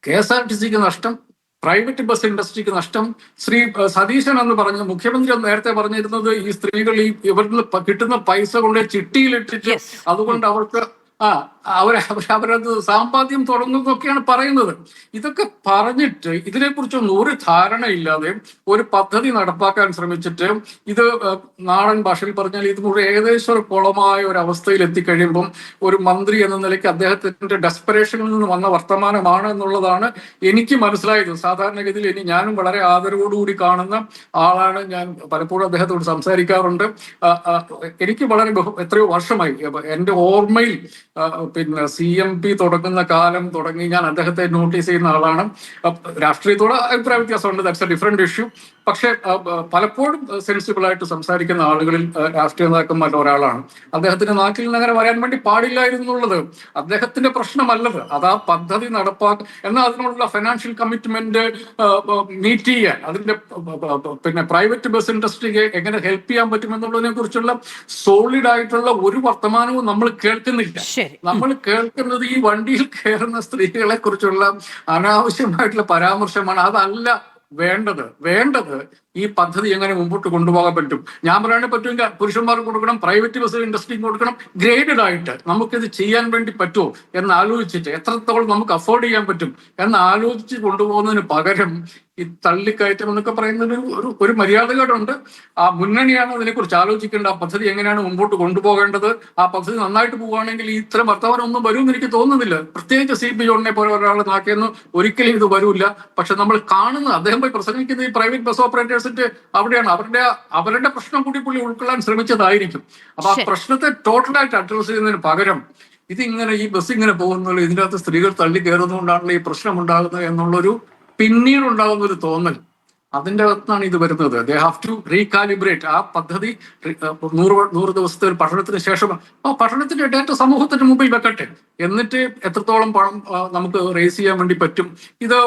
KSRTCക്ക് നഷ്ടം, പ്രൈവറ്റ് ബസ് ഇൻഡസ്ട്രിക്ക് നഷ്ടം. ശ്രീ സതീശൻ എന്ന് പറഞ്ഞ മുഖ്യമന്ത്രി നേരത്തെ പറഞ്ഞിരുന്നത് ഈ സ്ത്രീകൾ ഈ ഇവരിൽ കിട്ടുന്ന പൈസ കൊണ്ട് ചിട്ടിയിലിട്ടിട്ട് അതുകൊണ്ട് അവർക്ക് അവരത് സാമ്പാദ്യം തുടങ്ങുന്നൊക്കെയാണ് പറയുന്നത്. ഇതൊക്കെ പറഞ്ഞിട്ട് ഇതിനെക്കുറിച്ചൊന്നും ഒരു ധാരണയില്ലാതെ ഒരു പദ്ധതി നടപ്പാക്കാൻ ശ്രമിച്ചിട്ട് ഇത് നാടൻ ഭാഷയിൽ പറഞ്ഞാൽ ഇത് മുഴുവൻ ഏകദേശം ഒരു കുളമായ ഒരു അവസ്ഥയിൽ എത്തിക്കഴിയുമ്പം ഒരു മന്ത്രി എന്ന നിലയ്ക്ക് അദ്ദേഹത്തിന്റെ ഡെസ്പറേഷനിൽ നിന്ന് വന്ന വർത്തമാനമാണ് എന്നുള്ളതാണ് എനിക്ക് മനസ്സിലായത്. സാധാരണഗതിയിൽ ഇനി ഞാനും വളരെ ആദരവോടുകൂടി കാണുന്ന ആളാണ്. ഞാൻ പലപ്പോഴും അദ്ദേഹത്തോട് സംസാരിക്കാറുണ്ട്. എനിക്ക് വളരെ എത്രയോ വർഷമായി എന്റെ ഓർമ്മയിൽ പിന്നെ CMP തുടങ്ങുന്ന കാലം തുടങ്ങി ഞാൻ അദ്ദേഹത്തെ നോട്ടീസ് ചെയ്യുന്ന ആളാണ്. രാഷ്ട്രീയത്തോട് അഭിപ്രായ വ്യത്യാസമുണ്ട്, ദാറ്റ്സ് എ ഡിഫറെന്റ് ഇഷ്യൂ. പക്ഷെ പലപ്പോഴും സെൻസിബിൾ ആയിട്ട് സംസാരിക്കുന്ന ആളുകളിൽ രാഷ്ട്രീയ നേതാക്കന്മാരുടെ ഒരാളാണ്. അദ്ദേഹത്തിന്റെ നാട്ടിൽ നിന്ന് അങ്ങനെ വരാൻ വേണ്ടി പാടില്ലായിരുന്നു എന്നുള്ളത് അദ്ദേഹത്തിന്റെ പ്രശ്നമല്ലത്. അത് ആ പദ്ധതി എന്നാൽ അതിനുള്ള ഫൈനാൻഷ്യൽ കമ്മിറ്റ്മെന്റ് മീറ്റ് ചെയ്യാൻ അതിന്റെ പിന്നെ പ്രൈവറ്റ് ബസ് ഇൻഡസ്ട്രിക്ക് എങ്ങനെ ഹെൽപ്പ് ചെയ്യാൻ പറ്റുമെന്നുള്ളതിനെ കുറിച്ചുള്ള സോളിഡ് ആയിട്ടുള്ള ഒരു വർത്തമാനവും നമ്മൾ കേൾക്കുന്നില്ല. നമ്മൾ കേൾക്കുന്നത് ഈ വണ്ടിയിൽ കയറുന്ന സ്ത്രീകളെ കുറിച്ചുള്ള അനാവശ്യമായിട്ടുള്ള പരാമർശമാണ്. അതല്ല വേണ്ടത് ഈ പദ്ധതി എങ്ങനെ മുമ്പോട്ട് കൊണ്ടുപോകാൻ പറ്റും. ഞാൻ പറയാനേ പറ്റുമെങ്കിൽ പുരുഷന്മാർക്ക് കൊടുക്കണം, പ്രൈവറ്റ് ബസ് ഇൻഡസ്ട്രിക്ക് കൊടുക്കണം. ഗ്രേഡഡ് ആയിട്ട് നമുക്കിത് ചെയ്യാൻ വേണ്ടി പറ്റുമോ എന്ന് ആലോചിച്ചിട്ട് എത്രത്തോളം നമുക്ക് അഫോർഡ് ചെയ്യാൻ പറ്റും എന്ന് ആലോചിച്ച് കൊണ്ടുപോകുന്നതിന് പകരം ഈ തള്ളിക്കയറ്റം എന്നൊക്കെ പറയുന്നത് ഒരു മര്യാദകേടുണ്ട്. ആ മുന്നണിയാണ് അതിനെക്കുറിച്ച് ആലോചിക്കേണ്ട. ആ പദ്ധതി എങ്ങനെയാണ് മുമ്പോട്ട് കൊണ്ടുപോകേണ്ടത്. ആ പദ്ധതി നന്നായിട്ട് പോവുകയാണെങ്കിൽ ഇത്തരം വർത്തമാനം ഒന്നും വരുമെന്ന് എനിക്ക് തോന്നുന്നില്ല. പ്രത്യേകിച്ച് CP ജോണിനെ പോലെ ഒരാളെ നാക്കിയെന്ന് ഒരിക്കലും ഇത് വരൂല്ല. പക്ഷെ നമ്മൾ കാണുന്നത് അദ്ദേഹം പോയി പ്രസംഗിക്കുന്ന ഈ പ്രൈവറ്റ് ബസ് ഓപ്പറേറ്റേഴ്സിന്റെ അവിടെയാണ്. അവരുടെ പ്രശ്നം കൂടി പുള്ളി ഉൾക്കൊള്ളാൻ ശ്രമിച്ചതായിരിക്കും. അപ്പൊ ആ പ്രശ്നത്തെ ടോട്ടലായിട്ട് അഡ്രസ് ചെയ്യുന്നതിന് പകരം ഇതിങ്ങനെ ഈ ബസ് ഇങ്ങനെ പോകുന്നുള്ളൂ, ഇതിൻ്റെ അകത്ത് സ്ത്രീകൾ തള്ളി കയറുന്നതുകൊണ്ടാണല്ലോ ഈ പ്രശ്നം ഉണ്ടാകുന്നത് എന്നുള്ളൊരു പിന്നീട് ഉണ്ടാകുന്ന ഒരു തോന്നൽ, അതിന്റെ അകത്താണ് ഇത് വരുന്നത്. They have to recalibrate. ആ പദ്ധതി 100 ദിവസത്തെ ഒരു പഠനത്തിന് ശേഷം ആ പഠനത്തിന്റെ ഡേറ്റ സമൂഹത്തിന്റെ മുമ്പിൽ വെക്കട്ടെ. എന്നിട്ട് എത്രത്തോളം പണം നമുക്ക് റേസ് ചെയ്യാൻ വേണ്ടി പറ്റും. ഇത്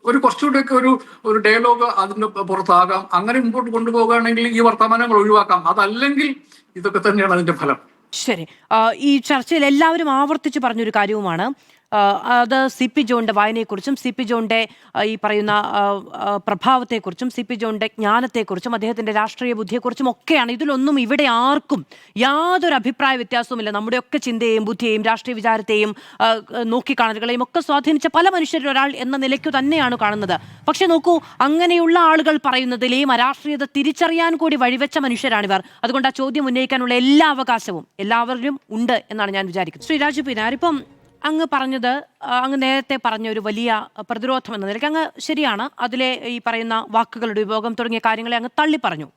ഒരു കുറച്ചുകൂടെയൊക്കെ ഒരു ഡയലോഗ് അതിന്റെ പുറത്താകാം. അങ്ങനെ മുമ്പോട്ട് കൊണ്ടുപോകുകയാണെങ്കിൽ ഈ വർത്തമാനങ്ങൾ ഒഴിവാക്കാം. അതല്ലെങ്കിൽ ഇതൊക്കെ തന്നെയാണ് അതിന്റെ ഫലം. ശരി, ഈ ചർച്ചയിൽ എല്ലാവരും ആവർത്തിച്ച് പറഞ്ഞൊരു കാര്യവുമാണ് അത് CP ജോണിന്റെ വായനയെക്കുറിച്ചും CP ജോണിന്റെ ഈ പറയുന്ന പ്രഭാവത്തെക്കുറിച്ചും CP ജോണിന്റെ ജ്ഞാനത്തെക്കുറിച്ചും അദ്ദേഹത്തിന്റെ രാഷ്ട്രീയ ബുദ്ധിയെക്കുറിച്ചും ഒക്കെയാണ്. ഇതിലൊന്നും ഇവിടെ ആർക്കും യാതൊരു അഭിപ്രായ വ്യത്യാസവുമില്ല. നമ്മുടെയൊക്കെ ചിന്തയെയും ബുദ്ധിയെയും രാഷ്ട്രീയ വിചാരത്തെയും നോക്കിക്കാണലുകളെയും ഒക്കെ സ്വാധീനിച്ച പല മനുഷ്യരിൽ ഒരാൾ എന്ന നിലയ്ക്കു തന്നെയാണ് കാണുന്നത്. പക്ഷെ നോക്കൂ, അങ്ങനെയുള്ള ആളുകൾ പറയുന്നതിലെയും അരാഷ്ട്രീയത തിരിച്ചറിയാൻ കൂടി വഴിവെച്ച മനുഷ്യരാണിവർ. അതുകൊണ്ട് ആ ചോദ്യം ഉന്നയിക്കാനുള്ള എല്ലാ അവകാശവും എല്ലാവരിലും ഉണ്ട് എന്നാണ് ഞാൻ വിചാരിക്കുന്നത്. ശ്രീ രാജു പി നായർ, ഇപ്പം അങ്ങ് പറഞ്ഞത്, അങ്ങ് നേരത്തെ പറഞ്ഞ ഒരു വലിയ പ്രതിരോധം എന്ന നിലയ്ക്ക് അങ്ങ് ശരിയാണ്. അതിലെ ഈ പറയുന്ന വാക്കുകളുടെ ഉപയോഗം തുടങ്ങിയ കാര്യങ്ങളെ അങ്ങ് തള്ളി പറഞ്ഞു.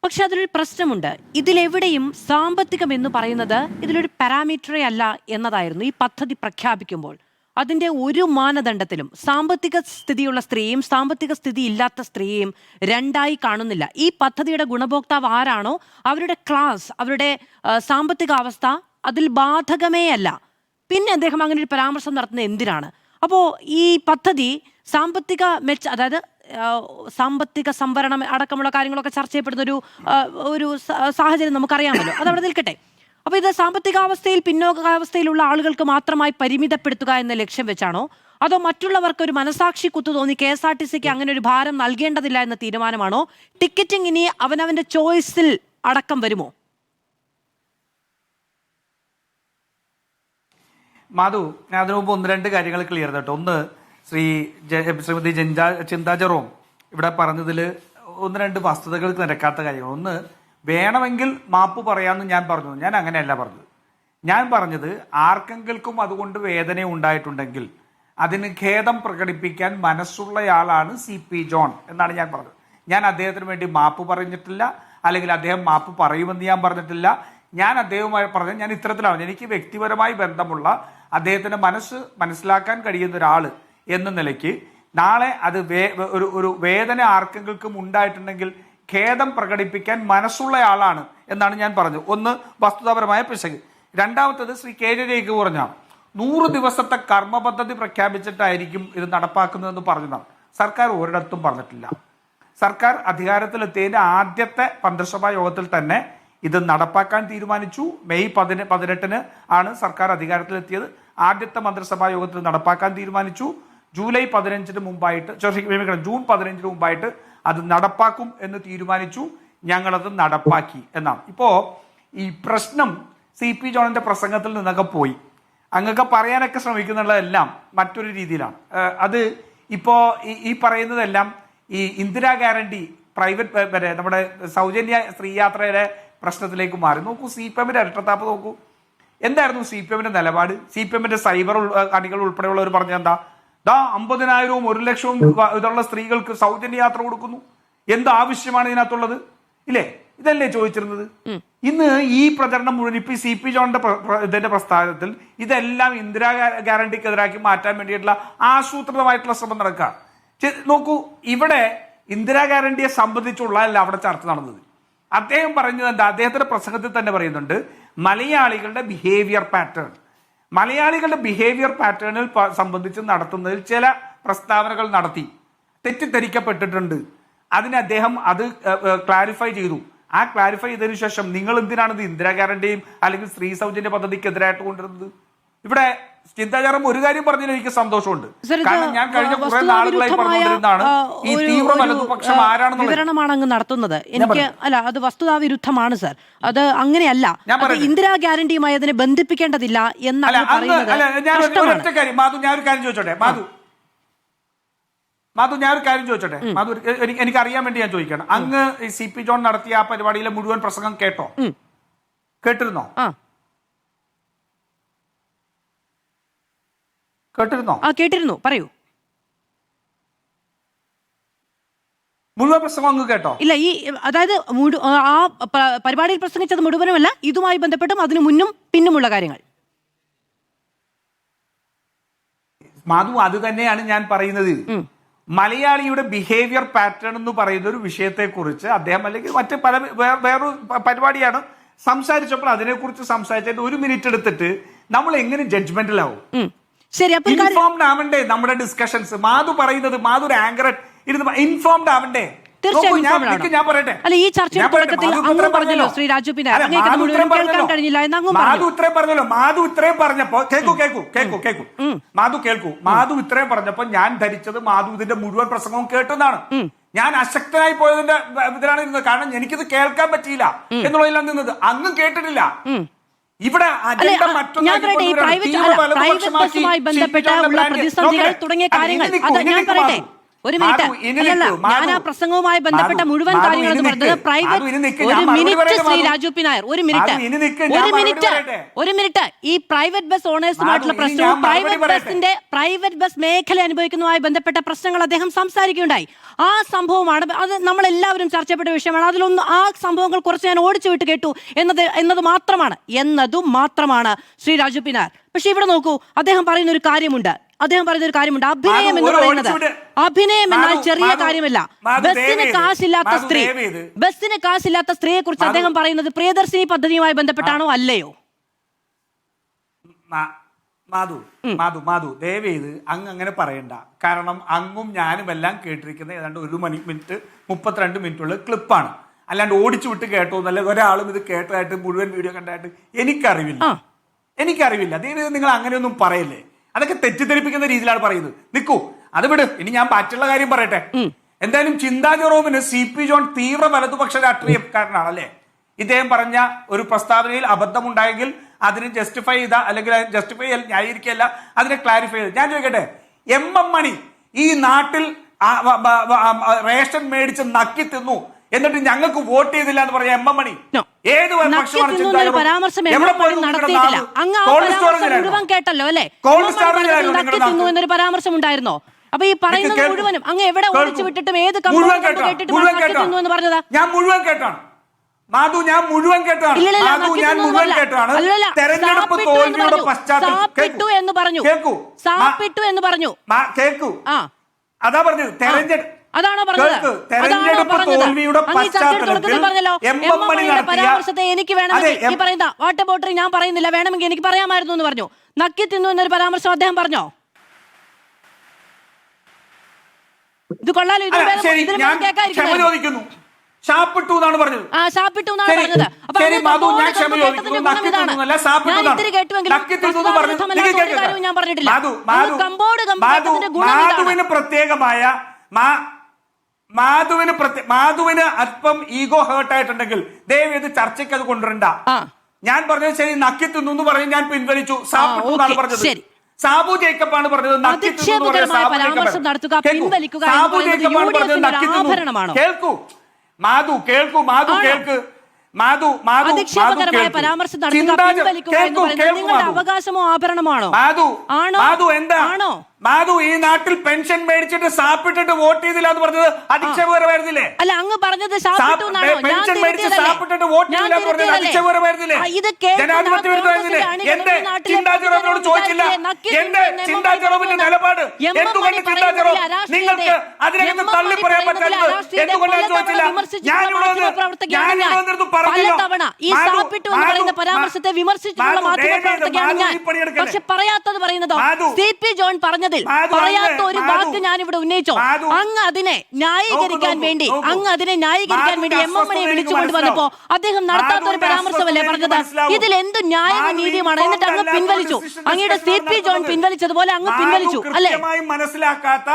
പക്ഷെ അതിലൊരു പ്രശ്നമുണ്ട്. ഇതിലെവിടെയും സാമ്പത്തികം എന്ന് പറയുന്നത് ഇതിലൊരു പാരാമീറ്ററേ അല്ല എന്നതായിരുന്നു ഈ പദ്ധതി പ്രഖ്യാപിക്കുമ്പോൾ. അതിൻ്റെ ഒരു മാനദണ്ഡത്തിലും സാമ്പത്തിക സ്ഥിതിയുള്ള സ്ത്രീയും സാമ്പത്തിക സ്ഥിതി ഇല്ലാത്ത സ്ത്രീയും രണ്ടായി കാണുന്നില്ല. ഈ പദ്ധതിയുടെ ഗുണഭോക്താവ് ആരാണോ അവരുടെ ക്ലാസ്, അവരുടെ സാമ്പത്തിക അവസ്ഥ അതിൽ ബാധകമേ അല്ല. പിന്നെ അദ്ദേഹം അങ്ങനെ ഒരു പരാമർശം നടത്തുന്നത് എന്തിനാണ്? അപ്പോൾ ഈ പദ്ധതി സാമ്പത്തിക അതായത് സാമ്പത്തിക സംവരണം അടക്കമുള്ള കാര്യങ്ങളൊക്കെ ചർച്ച ചെയ്യപ്പെടുന്ന ഒരു സാഹചര്യം നമുക്കറിയാമല്ലോ. അതവിടെ നിൽക്കട്ടെ. അപ്പോൾ ഇത് സാമ്പത്തികാവസ്ഥയിൽ പിന്നോക്കാവസ്ഥയിലുള്ള ആളുകൾക്ക് മാത്രമായി പരിമിതപ്പെടുത്തുക എന്ന ലക്ഷ്യം വെച്ചാണോ, അതോ മറ്റുള്ളവർക്ക് ഒരു മനസാക്ഷി കുത്തു തോന്നി KSRTCക്ക് അങ്ങനെ ഒരു ഭാരം നൽകേണ്ടതില്ല എന്ന തീരുമാനമാണോ? ടിക്കറ്റിംഗ് ഇനി അവനവന്റെ ചോയ്സിൽ അടക്കം വരുമോ? മാധു, ഞാൻ അതിനു മുമ്പ് 1-2 കാര്യങ്ങൾ ക്ലിയർ ചെയ്തോട്ടെ. ഒന്ന്, ശ്രീമതി ചിന്താ ജെറോം ഇവിടെ പറഞ്ഞതിൽ 1-2 വസ്തുതകൾക്ക് നിരക്കാത്ത കാര്യങ്ങൾ. ഒന്ന്, വേണമെങ്കിൽ മാപ്പ് പറയാമെന്ന് ഞാൻ പറഞ്ഞു. ഞാൻ അങ്ങനെയല്ല പറഞ്ഞത്. ഞാൻ പറഞ്ഞത് ആർക്കെങ്കിലും അതുകൊണ്ട് വേദന ഉണ്ടായിട്ടുണ്ടെങ്കിൽ അതിന് ഖേദം പ്രകടിപ്പിക്കാൻ മനസ്സുള്ളയാളാണ് CP ജോൺ എന്നാണ് ഞാൻ പറഞ്ഞത്. ഞാൻ അദ്ദേഹത്തിന് വേണ്ടി മാപ്പ് പറഞ്ഞിട്ടില്ല, അല്ലെങ്കിൽ അദ്ദേഹം മാപ്പ് പറയുമെന്ന് ഞാൻ പറഞ്ഞിട്ടില്ല. ഞാൻ അദ്ദേഹവുമായി പറഞ്ഞത് ഞാൻ ഇത്തരത്തിലാണ്. എനിക്ക് വ്യക്തിപരമായി ബന്ധമുള്ള അദ്ദേഹത്തിന്റെ മനസ്സിലാക്കാൻ കഴിയുന്ന ഒരാൾ എന്ന നിലയ്ക്ക് നാളെ അത് ഒരു വേദന ആർക്കെങ്കിലും ഉണ്ടായിട്ടുണ്ടെങ്കിൽ ഖേദം പ്രകടിപ്പിക്കാൻ മനസ്സുള്ള ആളാണ് എന്നാണ് ഞാൻ പറഞ്ഞത്. ഒന്ന്, വസ്തുതാപരമായ പിശക്. രണ്ടാമത്തത്, ശ്രീ KJ ജേക്കബ് പറഞ്ഞ 100 ദിവസത്തെ കർമ്മ പദ്ധതി പ്രഖ്യാപിച്ചിട്ടായിരിക്കും ഇത് നടപ്പാക്കുന്നതെന്ന് പറഞ്ഞതാണ്. സർക്കാർ ഒരിടത്തും പറഞ്ഞിട്ടില്ല. സർക്കാർ അധികാരത്തിലെത്തിയതിന്റെ ആദ്യത്തെ മന്ത്രിസഭാ യോഗത്തിൽ തന്നെ ഇത് നടപ്പാക്കാൻ തീരുമാനിച്ചു. മെയ് 18 ആണ് സർക്കാർ അധികാരത്തിലെത്തിയത്. ആദ്യത്തെ മന്ത്രിസഭാ യോഗത്തിൽ നടപ്പാക്കാൻ തീരുമാനിച്ചു. ജൂലൈ 15 മുമ്പായിട്ട് ജൂൺ 15 മുമ്പായിട്ട് അത് നടപ്പാക്കും എന്ന് തീരുമാനിച്ചു. ഞങ്ങളത് നടപ്പാക്കി എന്നാണ്. ഇപ്പോ ഈ പ്രശ്നം CP ജോണിന്റെ പ്രസംഗത്തിൽ നിന്നൊക്കെ പോയി അങ്ങൊക്കെ പറയാനൊക്കെ ശ്രമിക്കുന്നുള്ളതെല്ലാം മറ്റൊരു രീതിയിലാണ്. അത് ഇപ്പോ ഈ പറയുന്നതെല്ലാം ഈ ഇന്ദിരാ ഗ്യാരണ്ടി പ്രൈവറ്റ് നമ്മുടെ സൗജന്യ സ്ത്രീ യാത്രയുടെ പ്രശ്നത്തിലേക്ക് മാറി. നോക്കൂ, CPM-ന്റെ ഇരട്ടത്താപ്പ് നോക്കൂ. എന്തായിരുന്നു CPM-ന്റെ നിലപാട്? CPM-ന്റെ സൈബർ അണികൾ ഉൾപ്പെടെയുള്ളവർ പറഞ്ഞ എന്താ? 50,000-ഉം 1,00,000-ഉം ഇതുള്ള സ്ത്രീകൾക്ക് സൗജന്യ യാത്ര കൊടുക്കുന്നു. എന്ത് ആവശ്യമാണ് ഇതിനകത്തുള്ളത്? ഇല്ലേ? ഇതല്ലേ ചോദിച്ചിരുന്നത്? ഇന്ന് ഈ പ്രചരണം മുഴുവൻ ഇപ്പൊ CP ജോണിന്റെ ഇതിന്റെ പ്രസ്ഥാനത്തിൽ ഇതെല്ലാം ഇന്ദിരാ ഗ്യാരണ്ടിക്കെതിരാക്കി മാറ്റാൻ വേണ്ടിയിട്ടുള്ള ആസൂത്രിതമായിട്ടുള്ള ശ്രമം നടക്കുക. നോക്കൂ, ഇവിടെ ഇന്ദിരാ ഗ്യാരണ്ടിയെ സംബന്ധിച്ചുള്ള അല്ല അവിടെ ചർച്ച നടന്നത്. അദ്ദേഹം പറഞ്ഞത് എന്താ? അദ്ദേഹത്തിന്റെ പ്രസംഗത്തിൽ തന്നെ പറയുന്നുണ്ട്, മലയാളികളുടെ ബിഹേവിയർ പാറ്റേണിൽ സംബന്ധിച്ച് നടത്തുന്നതിൽ ചില പ്രസ്താവനകൾ നടത്തി തെറ്റിദ്ധരിക്കപ്പെട്ടിട്ടുണ്ട്. അതിന് അദ്ദേഹം അത് ക്ലാരിഫൈ ചെയ്തു. ആ ക്ലാരിഫൈ ചെയ്തതിനു ശേഷം നിങ്ങൾ എന്തിനാണ് ഇത് ഇന്ദിരാ ഗ്യാരണ്ടിയും അല്ലെങ്കിൽ സ്ത്രീ സൗജന്യ പദ്ധതിക്കെതിരായിട്ട് കൊണ്ടിരുന്നത്? ഇവിടെ ചിന്താചാരം ഒരു കാര്യം പറഞ്ഞതിൽ എനിക്ക് സന്തോഷമുണ്ട്. കാരണം ഞാൻ കഴിഞ്ഞ കുറെ നാളുകളായി പറഞ്ഞുകൊണ്ടിരുന്നതാണ് ഈ തീവ്ര വലതുപക്ഷം വിവരണമാണ് അങ്ങ് നടത്തുന്നത്. എനിക്ക് അല്ല, അത് വസ്തുതാവിരുദ്ധമാണ് സർ. അത് അങ്ങനെയല്ല. ഇന്ദിരാ ഗ്യാരണ്ടിയുമായി അതിനെ ബന്ധിപ്പിക്കേണ്ടതില്ല എന്നാണ് പറയുന്നത്. ഞാനൊരു കാര്യം ചോദിച്ചോട്ടെ മാധു, എനിക്ക് അറിയാൻ വേണ്ടി ഞാൻ ചോദിക്കണം. അങ്ങ് CP ജോൺ നടത്തിയ ആ പരിപാടിയിലെ മുഴുവൻ പ്രസംഗം കേട്ടിരുന്നോ? കേട്ടിരുന്നു. പറയൂ. മുഴുവൻ പ്രസംഗം അങ്ങ് കേട്ടോ? ഇല്ല, അതായത് ആ പരിപാടിയിൽ പ്രസംഗിച്ചത് മുഴുവനുമല്ല, ഇതുമായി ബന്ധപ്പെട്ടും അതിനു മുന്നും പിന്നുമുള്ള കാര്യങ്ങൾ. മാധു, അത് തന്നെയാണ് ഞാൻ പറയുന്നത്. മലയാളിയുടെ ബിഹേവിയർ പാറ്റേൺ എന്ന് പറയുന്ന ഒരു വിഷയത്തെക്കുറിച്ച് അദ്ദേഹം അല്ലെങ്കിൽ മറ്റ് വേറൊരു പരിപാടിയാണ് സംസാരിച്ചപ്പോൾ അതിനെക്കുറിച്ച് സംസാരിച്ചിട്ട് 1 മിനിറ്റ് എടുത്തിട്ട് നമ്മൾ എങ്ങനെ ജഡ്ജ്മെന്റിലാവും? ഇൻഫോംഡ് ആവണ്ടേ നമ്മുടെ ഡിസ്കഷൻസ്? മാധു പറയുന്നത് മാധു ഒരു ആങ്കർ ഇൻഫോംഡ് ആവണ്ടേ? ഞാൻ പറയട്ടെ, മാധു ഇത്രയും പറഞ്ഞപ്പോ ഞാൻ ധരിച്ചത് മാധു ഇതിന്റെ മുഴുവൻ പ്രസംഗവും കേട്ടെന്നാണ്. ഞാൻ അശക്തനായി പോയതിന്റെ ഇതിലാണ് ഇരുന്നത്. കാരണം എനിക്കിത് കേൾക്കാൻ പറ്റിയില്ല എന്നുള്ളതിലാണ് നിന്നത്. അങ്ങും കേട്ടിട്ടില്ല. ഇവിടെ തുടങ്ങിയ കാര്യങ്ങൾ ഞാൻ പറയട്ടെ. ഒരു മിനിറ്റ്. അല്ലല്ല, ഞാൻ ആ പ്രസംഗവുമായി ബന്ധപ്പെട്ട മുഴുവൻ കാര്യങ്ങളും പറഞ്ഞത് ശ്രീ രാജു പി നായർ, ഒരു മിനിറ്റ്. ഈ പ്രൈവറ്റ് ബസ് ഓണേഴ്സുമായിട്ടുള്ള പ്രശ്നവും പ്രൈവറ്റ് ബസ് മേഖല അനുഭവിക്കുന്നതുമായി ബന്ധപ്പെട്ട പ്രശ്നങ്ങൾ അദ്ദേഹം സംസാരിക്കുകയുണ്ടായി. ആ സംഭവമാണ്, അത് നമ്മളെല്ലാവരും ചർച്ചപ്പെട്ട വിഷയമാണ്. അതിലൊന്ന് ആ സംഭവങ്ങൾ കുറച്ച് ഞാൻ ഓടിച്ചു വിട്ട് കേട്ടു എന്നതു മാത്രമാണ് ശ്രീ രാജു പി നായർ. പക്ഷെ ഇവിടെ നോക്കൂ, അദ്ദേഹം പറയുന്ന ഒരു കാര്യമുണ്ട്. അഭിനയം എന്ന് പറയുന്നത്, അഭിനയം എന്നാൽ ചെറിയ കാര്യമല്ല. ബസ്സിന് കാശില്ലാത്ത സ്ത്രീയെ കുറിച്ച് അദ്ദേഹം പറയുന്നത് പ്രിയദർശിനി പദ്ധതിയുമായി ബന്ധപ്പെട്ടാണോ അല്ലയോ? മാധു ദയവേത് അങ്ങ് അങ്ങനെ പറയണ്ട. കാരണം അങ്ങും ഞാനും എല്ലാം കേട്ടിരിക്കുന്ന ഏതാണ്ട് 1 മിനിറ്റ് 32 മിനിറ്റുള്ള ക്ലിപ്പാണ്. അല്ലാണ്ട് ഓടിച്ചു വിട്ട് കേട്ടോ എന്നല്ല, ഒരാളും ഇത് കേട്ടതായിട്ട് മുഴുവൻ വീഡിയോ കണ്ടായിട്ട് എനിക്കറിവില്ല. ദയവേത് നിങ്ങൾ അങ്ങനെയൊന്നും പറയല്ലേ. അതൊക്കെ തെറ്റിദ്ധരിപ്പിക്കുന്ന രീതിയിലാണ് പറയുന്നത്. നിൽക്കൂ, അത് വിട്. ഇനി ഞാൻ മറ്റുള്ള കാര്യം പറയട്ടെ. എന്തായാലും ചിന്താ ജെറോമിന് CP ജോൺ തീവ്ര വലതുപക്ഷ രാഷ്ട്രീയക്കാരനാണ് അല്ലേ? ഇദ്ദേഹം പറഞ്ഞ ഒരു പ്രസ്താവനയിൽ അബദ്ധമുണ്ടായെങ്കിൽ അതിന് ജസ്റ്റിഫൈ ചെയ്ത അല്ലെങ്കിൽ ന്യായീകരിക്കല്ല, അതിനെ ക്ലാരിഫൈ ചെയ്ത്. ഞാൻ ചോദിക്കട്ടെ, MM മണി ഈ നാട്ടിൽ റേഷൻ മേടിച്ച് നക്കി തിന്നു എന്നിട്ട് ഞങ്ങൾക്ക് വോട്ട് ചെയ്തില്ല എന്ന് പറയാം MM മണി ഏത് പരാമർശം ഉണ്ടായിരുന്നോ? അപ്പൊ ഈ പറയുന്നത് മുഴുവനും അങ്ങ് എവിടെ ഓടിച്ചു വിട്ടിട്ടും ഏത് എന്ന് പറഞ്ഞതാ? ഞാൻ മുഴുവൻ കേട്ടാണ് മാധു, ഞാൻ മുഴുവൻ കേട്ടാണ്. തെരഞ്ഞെടുപ്പ് തോൽവിയുടെ പശ്ചാത്തലത്തിൽ എന്ന് പറഞ്ഞു. കേൾക്കൂ, അതാ പറഞ്ഞു. അതാണോ പറഞ്ഞത്? പരാമർശത്തെ എനിക്ക് വേണമെങ്കിൽ ഈ പറയുന്ന വാട്ടർ ബോട്ടിൽ ഞാൻ പറയുന്നില്ല, വേണമെങ്കിൽ എനിക്ക് പറയാമായിരുന്നു എന്ന് പറഞ്ഞു. നക്കി തിന്നു എന്നൊരു പരാമർശം അദ്ദേഹം പറഞ്ഞോ? ഇത് കൊള്ളാലോ. ക്ഷമ ചോദിക്കുന്നു. ഷാപ്പിട്ടു എന്നാണ് പറഞ്ഞത്. ഷാപ്പിട്ടു എന്നാണ് പറഞ്ഞത്. അപ്പൊ ശരി മാധു, ഞാൻ ക്ഷമ കേട്ടതിന്റെ ചോദിക്കുന്നു. ഗുണം നക്കി ഇതാണ്. തിന്നുന്നല്ല, ഷാപ്പിട്ടു ഞാൻ എന്നാണ്. ഇത്തിരി കേട്ടുവെങ്കിലും നക്കി തിന്നു എന്ന് പറഞ്ഞു. വസ്തുതാവിരുദ്ധമല്ലാത്ത ഒരു കാര്യവും ഞാൻ പറഞ്ഞിട്ടില്ല. കമ്പോട് മാധുവിന് പ്രത്യേകമായ മാധുവിന് അല്പം ഈഗോ ഹേർട്ട് ആയിട്ടുണ്ടെങ്കിൽ ദയവ് ഇത് ചർച്ചയ്ക്ക് അത് കൊണ്ടുവരണ്ട. ഞാൻ പറഞ്ഞത് ശരി, നക്കി തിന്നു എന്ന് പറഞ്ഞ് ഞാൻ പിൻവലിച്ചു. ഷാപ്പിട്ടു എന്നാണ് പറഞ്ഞത്. സാബു ജേക്കബാണ് പറഞ്ഞത് നക്കി തിന്നു എന്ന് പറഞ്ഞത്. സാബു ജേക്കബാണ് പറഞ്ഞത് നക്കി തിന്നു. കേൾക്കൂ മാധു, കേൾക്കൂ മാധു, കേൾക്ക് മാധു, മാധു, അധിക്ഷേപകരമായ പരാമർശം നടത്തുക, പിൻവലിക്കുക എന്ന് പറയുന്നത് നിങ്ങളുടെ അവകാശമോ ആഭരണമാണോ? മാധു, ആണോ? മാധു എന്താ ആണോ? മാധു ഈ നാട്ടിൽ പെൻഷൻ മേടിച്ചിട്ട് സാപ്പിട്ടിട്ട് വോട്ട് ചെയ്തില്ല എന്ന് പറഞ്ഞത് അധിക്ഷേപകരമായിരുന്നില്ലേ? അല്ല, അങ്ങ് പറഞ്ഞത് ഷാപ്പിട്ടു എന്നാണോ? പെൻഷൻ മേടിച്ച് സാപ്പിട്ടിട്ട് വോട്ട് ചെയ്തില്ല എന്ന് പറഞ്ഞത് അധിക്ഷേപകരമായിരുന്നില്ലേ? ജനാധിപത്യ വിരുദ്ധമായിരുന്നില്ലേ? എന്റെ ചിന്താ ജെറോമിനോട് ചോദിച്ചില്ല. എന്റെ ചിന്താ ജെറോമിന്റെ നിലപാട് എന്തുകൊണ്ട് ചിന്താ ജെറോം നിങ്ങൾക്ക് അതിനകത്ത് തള്ളി പറയാൻ പറ്റാത്തത് എന്തുകൊണ്ടാണ് ചോദിച്ചില്ല? ഞാനിവിടെ വന്നിരുന്നു പറഞ്ഞല്ലോ. ഈ സാപ്പിട്ടു എന്ന് പറയുന്ന പരാമർശത്തെ വിമർശിച്ചിട്ടുള്ള മാധ്യമപ്രവർത്തകയാണ് ഞാൻ. പക്ഷെ പറയാത്തത് പറയുന്നതോ CP ജോൺ പറഞ്ഞതിൽ പറയാത്ത ഒരു വാക്ക് ഞാൻ ഇവിടെ ഉന്നയിച്ചോ? അങ്ങ് അതിനെ ന്യായീകരിക്കാൻ വേണ്ടി എം എം മണിയെ വിളിച്ചു കൊണ്ടുവന്നപ്പോ അദ്ദേഹം നടത്താത്ത ഒരു പരാമർശമല്ലേ പറഞ്ഞത്? ഇതിൽ എന്ത് ന്യായവും നീതിയുമാണ്? എന്നിട്ട് അങ്ങ് പിൻവലിച്ചു. അങ്ങയുടെ CP ജോൺ പിൻവലിച്ചതുപോലെ അങ്ങ് പിൻവലിച്ചു അല്ലേ? മനസ്സിലാക്കാത്ത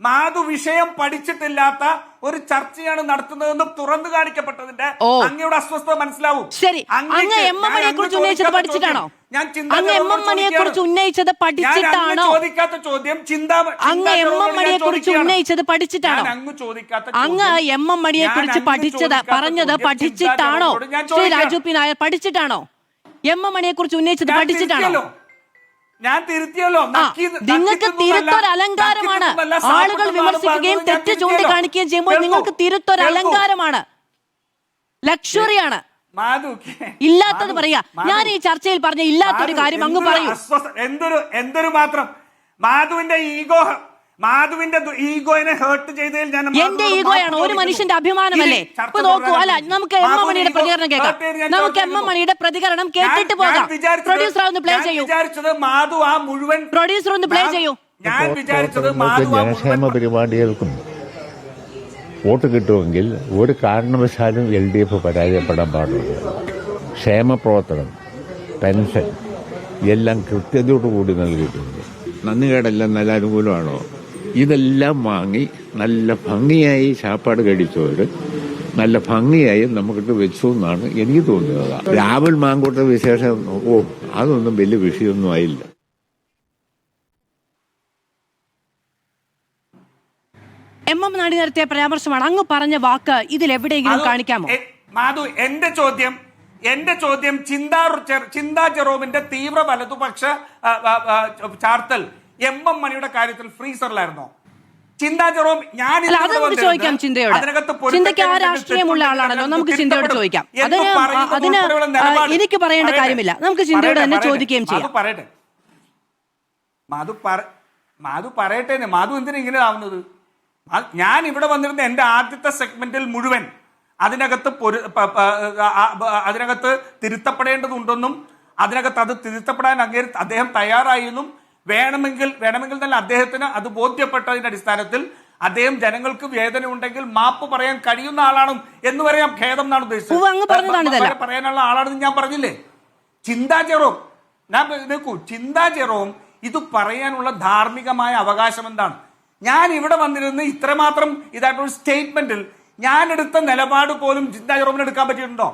മാധു വിഷയം പഠിച്ചിട്ടില്ലാത്ത ഒരു ചർച്ചയാണ് നടത്തുന്നതെന്ന് തുറന്നു കാണിക്കപ്പെട്ടതിന്റെ അങ്ങയുടെ അസ്വസ്ഥത മനസ്സിലാവും. ശരി, അങ്ങ് എം എം മണിയെ കുറിച്ച് ഉന്നയിച്ചത് പഠിച്ചിട്ടാണോ? അങ്ങ് എം എം മണിയെ കുറിച്ച് ഉന്നയിച്ചത് പഠിച്ചിട്ടാണോ? ചോദിക്കാത്ത ചോദ്യം അങ്ങ് എം എം മണിയെ കുറിച്ച് ഉന്നയിച്ചത് പഠിച്ചിട്ടാണോ? അങ്ങ് എം എം മണിയെ കുറിച്ച് പറഞ്ഞത് പഠിച്ചിട്ടാണോ? ശ്രീ രാജു പി നായർ പഠിച്ചിട്ടാണോ? എം എം മണിയെ കുറിച്ച് ഉന്നയിച്ചത് പഠിച്ചിട്ടാണോ? ഞാൻ തിരുത്തിയല്ലോ. നിങ്ങൾക്ക് തിരുത്തൊരു അലങ്കാരമാണ്. ആളുകൾ വിമർശിക്കുകയും തെറ്റ് ചൂണ്ടിക്കാണിക്കുകയും ചെയ്യുമ്പോൾ നിങ്ങൾക്ക് തിരുത്തൊരു അലങ്കാരമാണ്, ലക്ഷറിയാണ്. ഇല്ലാത്തത് പറയാ. ഞാൻ ഈ ചർച്ചയിൽ പറഞ്ഞ ഇല്ലാത്തൊരു കാര്യം അങ്ങ് പറയൂ. എന്തൊരു മാത്രം മാധുവിന്റെ ഈഗോയെ ഹേർട്ട് ചെയ്തതിൽ ഞാൻ എന്റെ ഈഗോയാണ് ഒരു മനുഷ്യന്റെ അഭിമാനമല്ലേ? ഇപ്പൊ നോക്കൂ, അല്ല നമുക്ക് എം എം മണിയുടെ പ്രതികരണം കേൾക്കാം. നമുക്ക് എം എം മണിയുടെ പ്രതികരണം കേട്ടിട്ട് പോകാം. പ്രൊഡ്യൂസർ ഒന്ന് പ്ലേ ചെയ്യൂ. പ്രൊഡ്യൂസർ ഒന്ന് പ്ലേ ചെയ്യൂ. ഞാൻ വിചാരിച്ചത് ജനക്ഷേമ പരിപാടികൾക്കും വോട്ട് കിട്ടുമെങ്കിൽ ഒരു കാരണവശാലും LDF പരാജയപ്പെടാൻ പാടില്ല. ക്ഷേമപ്രവർത്തനം, പെൻഷൻ എല്ലാം കൃത്യതയോടുകൂടി നൽകിയിട്ടുണ്ട്. നന്ദികേടെല്ലാം നല്ല അനുകൂലമാണോ? ഇതെല്ലാം വാങ്ങി നല്ല ഭംഗിയായി ചാപ്പാട് കഴിച്ചവർ നല്ല ഭംഗിയായി നമുക്കിട്ട് വെച്ചു എന്നാണ് എനിക്ക് തോന്നുന്നത്. രാഹുൽ മാങ്കൂട്ട വിശേഷം അതൊന്നും വലിയ വിഷയമൊന്നും ആയില്ല. എം എം നാടി നടത്തിയ പരാമർശമാണ്. അങ്ങ് പറഞ്ഞ വാക്ക് ഇതിൽ എവിടെയെങ്കിലും കാണിക്കാമോ? മാധു, എന്റെ ചോദ്യം ചിന്താ ജെറോമിന്റെ തീവ്ര വലതുപക്ഷ ചാർത്തൽ എം എം മണിയുടെ കാര്യത്തിൽ ഫ്രീസറിലായിരുന്നോ? ചിന്താ ജെറോം ചോദിക്കാം ചിന്തയോട്. ചിന്തയ്ക്ക് ആ രാഷ്ട്രീയമുള്ള ആളാണല്ലോ, നമുക്ക് ചിന്തയോട് ചോദിക്കാം. അതിന് എനിക്ക് പറയേണ്ട കാര്യമില്ല, നമുക്ക് ചിന്തയോട് തന്നെ ചോദിക്കുകയും ചെയ്യാം. പറയട്ടെ മാധു പറയട്ടെ. മാധു എന്തിനാ ഇങ്ങനെ ആവുന്നത്? ഞാൻ ഇവിടെ വന്നിരുന്ന എന്റെ ആദ്യത്തെ സെഗ്മെന്റിൽ മുഴുവൻ അതിനകത്ത് തിരുത്തപ്പെടേണ്ടതുണ്ടെന്നും അതിനകത്ത് അത് തിരുത്തപ്പെടാൻ അദ്ദേഹം തയ്യാറായെന്നും വേണമെങ്കിൽ തന്നെ അദ്ദേഹത്തിന് അത് ബോധ്യപ്പെട്ടതിന്റെ അടിസ്ഥാനത്തിൽ അദ്ദേഹം ജനങ്ങൾക്ക് വേദന ഉണ്ടെങ്കിൽ മാപ്പ് പറയാൻ കഴിയുന്ന ആളാണ് എന്ന് പറയാം. ഖേദം എന്നാണ് ഉദ്ദേശിച്ചത്. പറയാനുള്ള ആളാണെന്ന് ഞാൻ പറഞ്ഞില്ലേ. ചിന്താ ജെറോം ചിന്താ ജെറോം ഇത് പറയാനുള്ള ധാർമ്മികമായ അവകാശം എന്താണ്? ഞാൻ ഇവിടെ വന്നിരുന്ന് ഇത്രമാത്രം ഇതായിട്ടൊരു സ്റ്റേറ്റ്മെന്റിൽ ഞാൻ എടുത്ത നിലപാട് പോലും ചിന്താ ജെറോമിന് എടുക്കാൻ പറ്റിയിട്ടുണ്ടോ?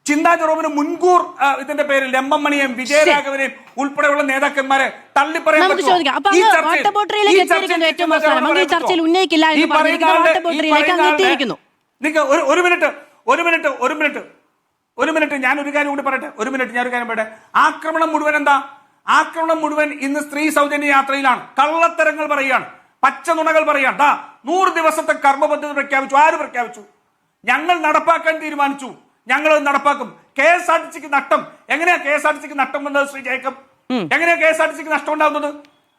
ചിന്താ ജെറോമിന് മുൻകൂർ ഇതിന്റെ പേരിൽ എം എം മണിയെയും വിജയരാഘവനെയും ഉൾപ്പെടെയുള്ള നേതാക്കന്മാരെ തള്ളിപ്പറയാൻ ഒരു മിനിറ്റ് ഞാൻ ഒരു കാര്യം കൂടി പറയട്ടെ. ആക്രമണം മുഴുവൻ ഇന്ന് സ്ത്രീ സൗജന്യ യാത്രയിലാണ്. കള്ളത്തരങ്ങൾ പറയുകയാണ്, പച്ച നുണകൾ പറയാം. 100 ദിവസത്തെ കർമ്മപദ്ധതി പ്രഖ്യാപിച്ചു. ആര് പ്രഖ്യാപിച്ചു? ഞങ്ങൾ നടപ്പാക്കാൻ തീരുമാനിച്ചു. ഞങ്ങൾ നടപ്പാക്കും. KSRTCക്ക് നഷ്ടം എങ്ങനെയാ? KSRTCക്ക് നഷ്ടം വന്നത് ശ്രീ ജേക്കബ്, എങ്ങനെയാ KSRTCക്ക് നഷ്ടം ഉണ്ടാവുന്നത്?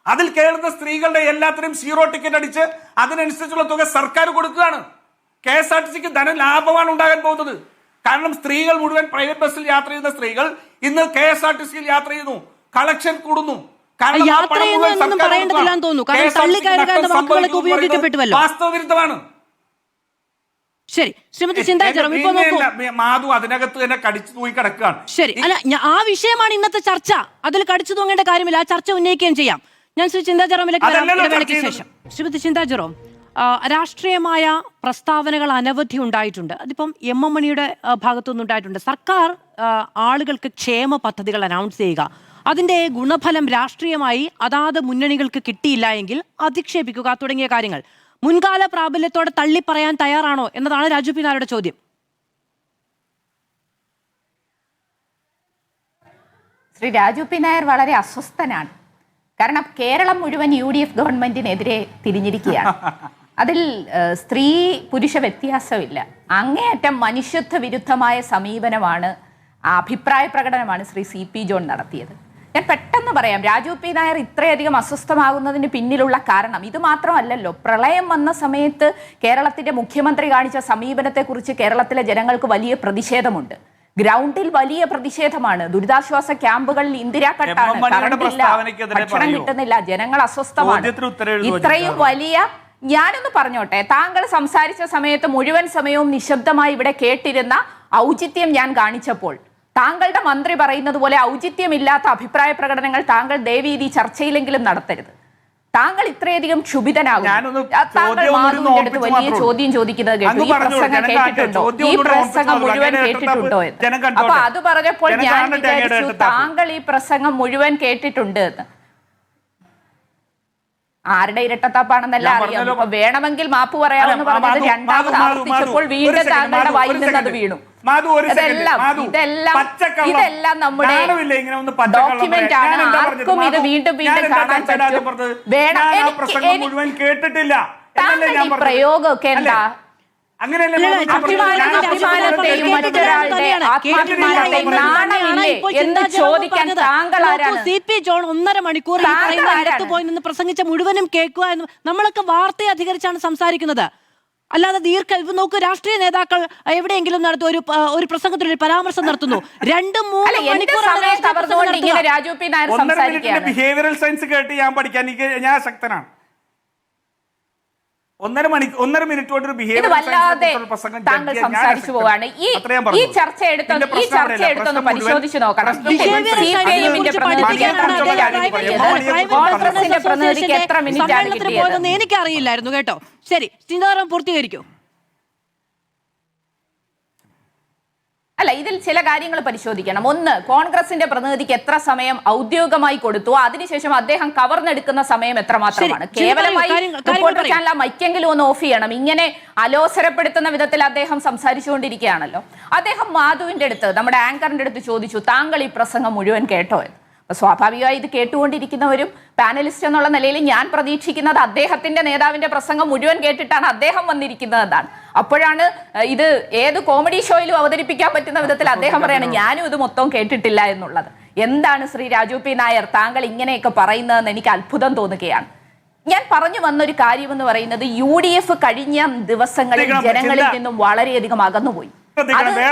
അതിൽ കേറുന്ന സ്ത്രീകളുടെ എല്ലാത്തിനും 0 ടിക്കറ്റ് അടിച്ച് അതിനനുസരിച്ചുള്ള തുക സർക്കാർ കൊടുക്കുകയാണ്. KSRTCക്ക് ധനലാഭമാണ് ഉണ്ടാകാൻ പോകുന്നത്. കാരണം സ്ത്രീകൾ മുഴുവൻ പ്രൈവറ്റ് ബസ്സിൽ യാത്ര ചെയ്യുന്ന സ്ത്രീകൾ ഇന്ന് KSRTCയിൽ യാത്ര ചെയ്യുന്നു. കളക്ഷൻ കൂടുന്നു. വാസ്തവവിരുദ്ധമാണ്. ശരി, ശ്രീമതി ചിന്താ ജെറോം ഇപ്പൊ നോക്കൂ. മാധു അതിനകത്ത് തന്നെ കടിച്ചു തൂങ്ങി കിടക്കുകയാണ്. ശരി, അല്ല ആ വിഷയമാണ് ഇന്നത്തെ ചർച്ച. അതിൽ കടിച്ചു തൂങ്ങേണ്ട കാര്യമില്ല. ആ ചർച്ച ഉന്നയിക്കുകയും ചെയ്യാം. ഞാൻ ശ്രീ ചിന്താ ജെറോമിലേക്ക് ഇടവേളയ്ക്ക് ശേഷം. ശ്രീമതി ചിന്താ ജെറോം, രാഷ്ട്രീയമായ പ്രസ്താവനകൾ അനവധി ഉണ്ടായിട്ടുണ്ട്. അതിപ്പം എം എം മണിയുടെ ഭാഗത്തുനിന്ന് ഉണ്ടായിട്ടുണ്ട്. സർക്കാർ ആളുകൾക്ക് ക്ഷേമ പദ്ധതികൾ അനൗൺസ് ചെയ്യുക, അതിന്റെ ഗുണഫലം രാഷ്ട്രീയമായി അതാത് മുന്നണികൾക്ക് കിട്ടിയില്ല എങ്കിൽ അധിക്ഷേപിക്കുക തുടങ്ങിയ കാര്യങ്ങൾ മുൻകാല പ്രാബല്യത്തോടെ തള്ളി പറയാൻ തയ്യാറാണോ എന്നതാണ് രാജു പി നായരുടെ ചോദ്യം. ശ്രീ രാജു പി നായർ വളരെ അസ്വസ്ഥനാണ്. കാരണം കേരളം മുഴുവൻ UDF ഗവൺമെന്റിനെതിരെ തിരിഞ്ഞിരിക്കുകയാണ്. അതിൽ സ്ത്രീ പുരുഷ വ്യത്യാസമില്ല. അങ്ങേയറ്റം മനുഷ്യത്വ വിരുദ്ധമായ സമീപനമാണ്, അഭിപ്രായ പ്രകടനമാണ് ശ്രീ CP ജോൺ നടത്തിയത്. ഞാൻ പെട്ടെന്ന് പറയാം, രാജു പി നായർ ഇത്രയധികം അസ്വസ്ഥമാകുന്നതിന് പിന്നിലുള്ള കാരണം ഇത് മാത്രമല്ലല്ലോ. പ്രളയം വന്ന സമയത്ത് കേരളത്തിന്റെ മുഖ്യമന്ത്രി കാണിച്ച സമീപനത്തെക്കുറിച്ച് കേരളത്തിലെ ജനങ്ങൾക്ക് വലിയ പ്രതിഷേധമുണ്ട്. ഗ്രൗണ്ടിൽ വലിയ പ്രതിഷേധമാണ്. ദുരിതാശ്വാസ ക്യാമ്പുകളിൽ ഇന്ദിരാ കട്ടാണ്, കറണ്ടില്ല, ഭക്ഷണം കിട്ടുന്നില്ല, ജനങ്ങൾ അസ്വസ്ഥമാണ്. ഇത്രയും വലിയ, ഞാനൊന്ന് പറഞ്ഞോട്ടെ, താങ്കൾ സംസാരിച്ച സമയത്ത് മുഴുവൻ സമയവും നിശബ്ദമായി ഇവിടെ കേട്ടിരുന്ന ഔചിത്യം ഞാൻ കാണിച്ചപ്പോൾ താങ്കളുടെ മന്ത്രി പറയുന്നത് പോലെ ഔചിത്യമില്ലാത്ത അഭിപ്രായ പ്രകടനങ്ങൾ താങ്കൾ ദയവീതി ചർച്ചയിലെങ്കിലും നടത്തരുത്. താങ്കൾ ഇത്രയധികം ക്ഷുഭിതനാകും. താങ്കൾ മാധുവിന്റെ അടുത്ത് വലിയ ചോദ്യം ചോദിക്കുന്നത് കേട്ടു. ഈ പ്രസംഗം കേട്ടിട്ടുണ്ടോ, ഈ പ്രസംഗം മുഴുവൻ കേട്ടിട്ടുണ്ടോ എന്ന്. അപ്പൊ അത് പറഞ്ഞപ്പോൾ ഞാൻ വിചാരിച്ചു താങ്കൾ ഈ പ്രസംഗം മുഴുവൻ കേട്ടിട്ടുണ്ട് എന്ന്. ആരുടെ ഇരട്ടത്താപ്പാണെന്നല്ല അറിയാം. ഇപ്പൊ വേണമെങ്കിൽ മാപ്പ് പറയാമെന്ന് പറഞ്ഞത് രണ്ടാമത് ആവർത്തിച്ചപ്പോൾ വീണ്ടും താങ്കളുടെ വായിൽ നിന്ന് അത് വീണു. ഇതെല്ലാം നമ്മുടെ ഡോക്യുമെന്റ് ആണ്. ആർക്കും ഇത് വീണ്ടും വീണ്ടും കാണാൻ പറ്റും. താങ്കൾ ഈ പ്രയോഗമൊക്കെ എന്താ? അഭിമാനത്തെയും മറ്റൊരാളുടെ ആത്മാഭിമാനത്തെയും നാണമില്ലേ എന്ന് ചോദിക്കാൻ താങ്കൾ ആരാണ്? CP ജോൺ 1.5 മണിക്കൂർ പോയി നിന്ന് പ്രസംഗിച്ച മുഴുവനും കേൾക്കുക എന്ന്. നമ്മളൊക്കെ വാർത്തയെ അധികരിച്ചാണ് സംസാരിക്കുന്നത്, അല്ലാതെ നോക്കൂ, രാഷ്ട്രീയ നേതാക്കൾ എവിടെയെങ്കിലും നടത്തും ഒരു പ്രസംഗത്തിൽ ഒരു പരാമർശം നടത്തുന്നു, 2-3 മണിക്കൂർ രാജു പി നായർ സംസാരിക്കുകയാണ്. ബിഹേവിയറൽ സയൻസ് കേട്ട് ഞാൻ പഠിക്കാൻ ഞാൻ ശക്തനാണ്. 1.5 മിനിറ്റ് കൊണ്ട് താങ്കൾ സംസാരിച്ചു പോവാണ്. ഈ ചർച്ച എടുത്തൊന്ന് പരിശോധിച്ചു നോക്കണം. പ്രതിനിധിക്ക് എത്ര മിനിറ്റാണ് കിട്ടിയത്? എനിക്കറിയില്ലായിരുന്നു കേട്ടോ. ശരി, ചിന്താറാം പൂർത്തീകരിക്കൂ. അല്ല, ഇതിൽ ചില കാര്യങ്ങൾ പരിശോധിക്കണം. ഒന്ന്, കോൺഗ്രസിന്റെ പ്രതിനിധിക്ക് എത്ര സമയം ഔദ്യോഗികമായി കൊടുത്തു, അതിനുശേഷം അദ്ദേഹം കവർന്നെടുക്കുന്ന സമയം എത്രമാത്രമാണ്? കേവലമായി മൈക്കെങ്കിലും ഒന്ന് ഓഫ് ചെയ്യണം. ഇങ്ങനെ അലോസരപ്പെടുത്തുന്ന വിധത്തിൽ അദ്ദേഹം സംസാരിച്ചുകൊണ്ടിരിക്കുകയാണല്ലോ. അദ്ദേഹം മാധുവിന്റെ അടുത്ത്, നമ്മുടെ ആങ്കറിന്റെ അടുത്ത് ചോദിച്ചു, താങ്കൾ ഈ പ്രസംഗം മുഴുവൻ കേട്ടോ എന്ന്. സ്വാഭാവികമായി ഇത് കേട്ടുകൊണ്ടിരിക്കുന്നവരും പാനലിസ്റ്റ് എന്നുള്ള നിലയിൽ ഞാൻ പ്രതീക്ഷിക്കുന്നത് അദ്ദേഹത്തിന്റെ നേതാവിന്റെ പ്രസംഗം മുഴുവൻ കേട്ടിട്ടാണ് അദ്ദേഹം വന്നിരിക്കുന്നത് എന്നാണ്. അപ്പോഴാണ് ഇത് ഏത് കോമഡി ഷോയിലും അവതരിപ്പിക്കാൻ പറ്റുന്ന വിധത്തിൽ അദ്ദേഹം പറയാണ് ഞാനും ഇത് മൊത്തം കേട്ടിട്ടില്ല എന്നുള്ളത്. എന്താണ് ശ്രീ രാജു പി നായർ താങ്കൾ ഇങ്ങനെയൊക്കെ പറയുന്നതെന്ന് എനിക്ക് അത്ഭുതം തോന്നുകയാണ്. ഞാൻ പറഞ്ഞു വന്നൊരു കാര്യം എന്ന് പറയുന്നത് UDF കഴിഞ്ഞ ദിവസങ്ങളിൽ ജനങ്ങളിൽ നിന്നും വളരെയധികം അകന്നുപോയി.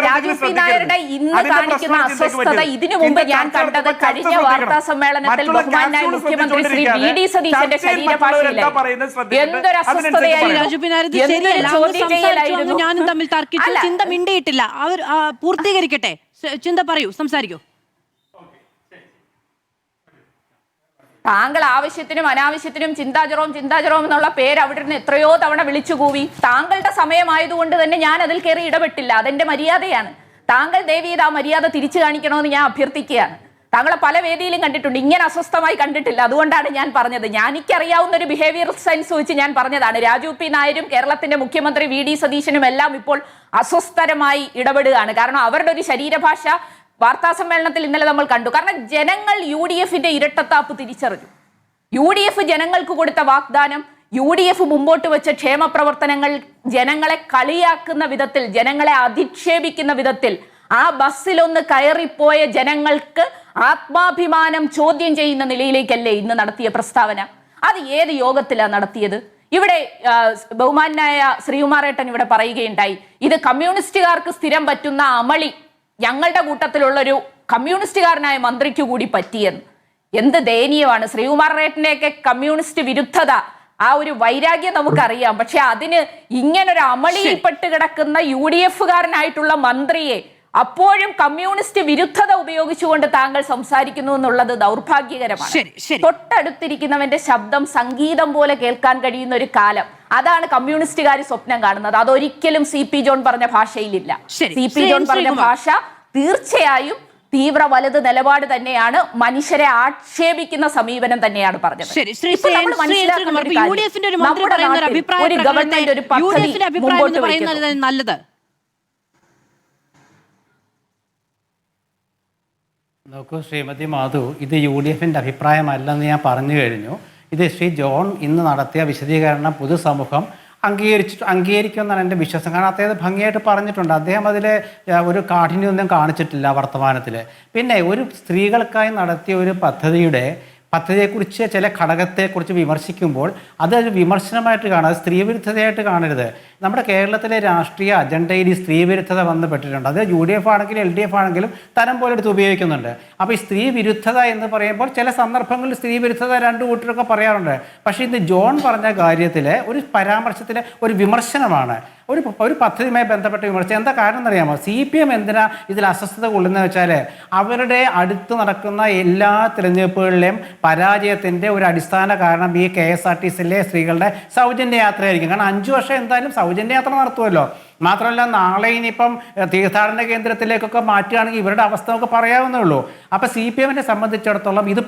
രാജു പി നായരുടെ ഇന്ന് കാണിക്കുന്ന അസ്വസ്ഥത ഇതിനു മുമ്പ് ഞാൻ കണ്ടത് കഴിഞ്ഞ വാർത്താ സമ്മേളനത്തിൽ ബഹുമാനായ മുഖ്യമന്ത്രി ശ്രീ VD സതീശന്റെ ശരീരഭാഷയിലായിരുന്നു. എന്തൊരു അസ്വസ്ഥതയായിരുന്നു, ചോദ്യം ചെയ്യലായിരുന്നു. ഞാനും തമ്മിൽ തർക്കിച്ചു, ചിന്ത മിണ്ടിയിട്ടില്ല. അവർ പൂർത്തീകരിക്കട്ടെ. ചിന്ത പറയൂ, സംസാരിക്കൂ. താങ്കൾ ആവശ്യത്തിനും അനാവശ്യത്തിനും ചിന്താ ജെറോം എന്നുള്ള പേര് അവിടെ നിന്ന് എത്രയോ തവണ വിളിച്ചു കൂവി. താങ്കളുടെ സമയമായതുകൊണ്ട് തന്നെ ഞാൻ അതിൽ കയറി ഇടപെട്ടില്ല. അതെന്റെ മര്യാദയാണ്. താങ്കൾ ദയവീത് ആ മര്യാദ തിരിച്ചു കാണിക്കണമെന്ന് ഞാൻ അഭ്യർത്ഥിക്കുകയാണ്. താങ്കളെ പല വേദിയിലും കണ്ടിട്ടുണ്ട്, ഇങ്ങനെ അസ്വസ്ഥമായി കണ്ടിട്ടില്ല. അതുകൊണ്ടാണ് ഞാൻ പറഞ്ഞത്. എനിക്കറിയാവുന്ന ഒരു ബിഹേവിയറൽ സയൻസ് വെച്ച് ഞാൻ പറഞ്ഞതാണ്. രാജു പി നായരും കേരളത്തിന്റെ മുഖ്യമന്ത്രി VD സതീശനും എല്ലാം ഇപ്പോൾ അസ്വസ്ഥരമായി ഇടപെടുകയാണ്. കാരണം അവരുടെ ഒരു ശരീരഭാഷ വാർത്താ സമ്മേളനത്തിൽ ഇന്നലെ നമ്മൾ കണ്ടു. കാരണം ജനങ്ങൾ UDFന്റെ ഇരട്ടത്താപ്പ് തിരിച്ചറിഞ്ഞു. UDF ജനങ്ങൾക്ക് കൊടുത്ത വാഗ്ദാനം, UDF മുമ്പോട്ട് വെച്ച ക്ഷേമ പ്രവർത്തനങ്ങൾ ജനങ്ങളെ കളിയാക്കുന്ന വിധത്തിൽ, ജനങ്ങളെ അധിക്ഷേപിക്കുന്ന വിധത്തിൽ, ആ ബസ്സിലൊന്ന് കയറിപ്പോയ ജനങ്ങൾക്ക് ആത്മാഭിമാനം ചോദ്യം ചെയ്യുന്ന നിലയിലേക്കല്ലേ ഇന്ന് നടത്തിയ പ്രസ്താവന? അത് ഏത് യോഗത്തിലാണ് നടത്തിയത്? ഇവിടെ ബഹുമാനായ ശ്രീകുമാറേട്ടൻ ഇവിടെ പറയുകയുണ്ടായി, ഇത് കമ്മ്യൂണിസ്റ്റുകാർക്ക് സ്ഥിരം പറ്റുന്ന അമളി ഞങ്ങളുടെ കൂട്ടത്തിലുള്ളൊരു കമ്മ്യൂണിസ്റ്റുകാരനായ മന്ത്രിക്ക് കൂടി പറ്റിയെന്ന്. എന്ത് ദയനീയമാണ്. ശ്രീകുമാറേട്ടനെയൊക്കെ കമ്മ്യൂണിസ്റ്റ് വിരുദ്ധത ആ ഒരു വൈരാഗ്യം നമുക്കറിയാം. പക്ഷെ അതിന് ഇങ്ങനൊരു അമളിയിൽപ്പെട്ട് കിടക്കുന്ന UDF-കാരനായിട്ടുള്ള മന്ത്രിയെ അപ്പോഴും കമ്മ്യൂണിസ്റ്റ് വിരുദ്ധത ഉപയോഗിച്ചുകൊണ്ട് താങ്കൾ സംസാരിക്കുന്നു എന്നുള്ളത് ദൗർഭാഗ്യകരമാണ്. തൊട്ടടുത്തിരിക്കുന്നവന്റെ ശബ്ദം സംഗീതം പോലെ കേൾക്കാൻ കഴിയുന്ന ഒരു കാലം, അതാണ് കമ്മ്യൂണിസ്റ്റുകാർ സ്വപ്നം കാണുന്നത്. അതൊരിക്കലും CP ജോൺ പറഞ്ഞ ഭാഷയിലില്ല. CP ജോൺ പറഞ്ഞ ഭാഷ തീർച്ചയായും തീവ്ര വലത് നിലപാട് തന്നെയാണ്, മനുഷ്യരെ ആക്ഷേപിക്കുന്ന സമീപനം തന്നെയാണ് പറഞ്ഞത്. ഒരു ഗവൺമെന്റ് ഒരു പദ്ധതി മുമ്പോട്ട് വയ്ക്കുന്നത് നല്ലത്. നോക്കൂ ശ്രീമതി മാധു, ഇത് UDF-ന്റെ അഭിപ്രായമല്ലെന്ന് ഞാൻ പറഞ്ഞു കഴിഞ്ഞു. ഇത് ശ്രീ ജോൺ ഇന്ന് നടത്തിയ വിശദീകരണം പൊതുസമൂഹം അംഗീകരിക്കുമെന്നാണ് എൻ്റെ വിശ്വാസം. കാരണം അദ്ദേഹം ഭംഗിയായിട്ട് പറഞ്ഞിട്ടുണ്ട്. അദ്ദേഹം അതിൽ ഒരു കാഠിന്യമൊന്നും കാണിച്ചിട്ടില്ല വർത്തമാനത്തിൽ. പിന്നെ ഒരു സ്ത്രീകൾക്കായി നടത്തിയ ഒരു പദ്ധതിയെക്കുറിച്ച് ചില ഘടകത്തെക്കുറിച്ച് വിമർശിക്കുമ്പോൾ അതൊരു വിമർശനമായിട്ട് കാണുക, സ്ത്രീവിരുദ്ധതയായിട്ട് കാണരുത്. നമ്മുടെ കേരളത്തിലെ രാഷ്ട്രീയ അജണ്ടയിൽ ഈ സ്ത്രീവിരുദ്ധത വന്നുപെട്ടിട്ടുണ്ട്. അത് UDF ആണെങ്കിലും LDF ആണെങ്കിലും തരം പോലെ എടുത്ത് ഉപയോഗിക്കുന്നുണ്ട്. അപ്പോൾ ഈ സ്ത്രീ വിരുദ്ധത എന്ന് പറയുമ്പോൾ ചില സന്ദർഭങ്ങളിൽ സ്ത്രീവിരുദ്ധത രണ്ടു കൂട്ടരൊക്കെ പറയാറുണ്ട്. പക്ഷേ ഇന്ന് ജോൺ പറഞ്ഞ കാര്യത്തിൽ ഒരു പരാമർശത്തിൽ ഒരു വിമർശനമാണ്, ഒരു പദ്ധതിയുമായി ബന്ധപ്പെട്ട വിമർശനം. എന്താ കാരണം എന്നറിയാമോ? CPM എന്തിനാ ഇതിൽ അസ്വസ്ഥത കൊള്ളുന്നത് വെച്ചാൽ അവരുടെ അടുത്ത് നടക്കുന്ന എല്ലാ തിരഞ്ഞെടുപ്പുകളിലെയും പരാജയത്തിൻ്റെ ഒരു അടിസ്ഥാന കാരണം ഈ KSRTCയിലെ സ്ത്രീകളുടെ സൗജന്യ യാത്രയായിരിക്കും. കാരണം 5 വർഷം എന്തായാലും സൗജന്യ യാത്ര നടത്തുമല്ലോ. മാത്രമല്ല നാളെ ഇനിയിപ്പം തീർത്ഥാടന കേന്ദ്രത്തിലേക്കൊക്കെ മാറ്റുകയാണെങ്കിൽ ഇവരുടെ അവസ്ഥ നമുക്ക് പറയാവുന്നേ ഉള്ളൂ. അപ്പോൾ CPM-നെ സംബന്ധിച്ചിടത്തോളം ഇത്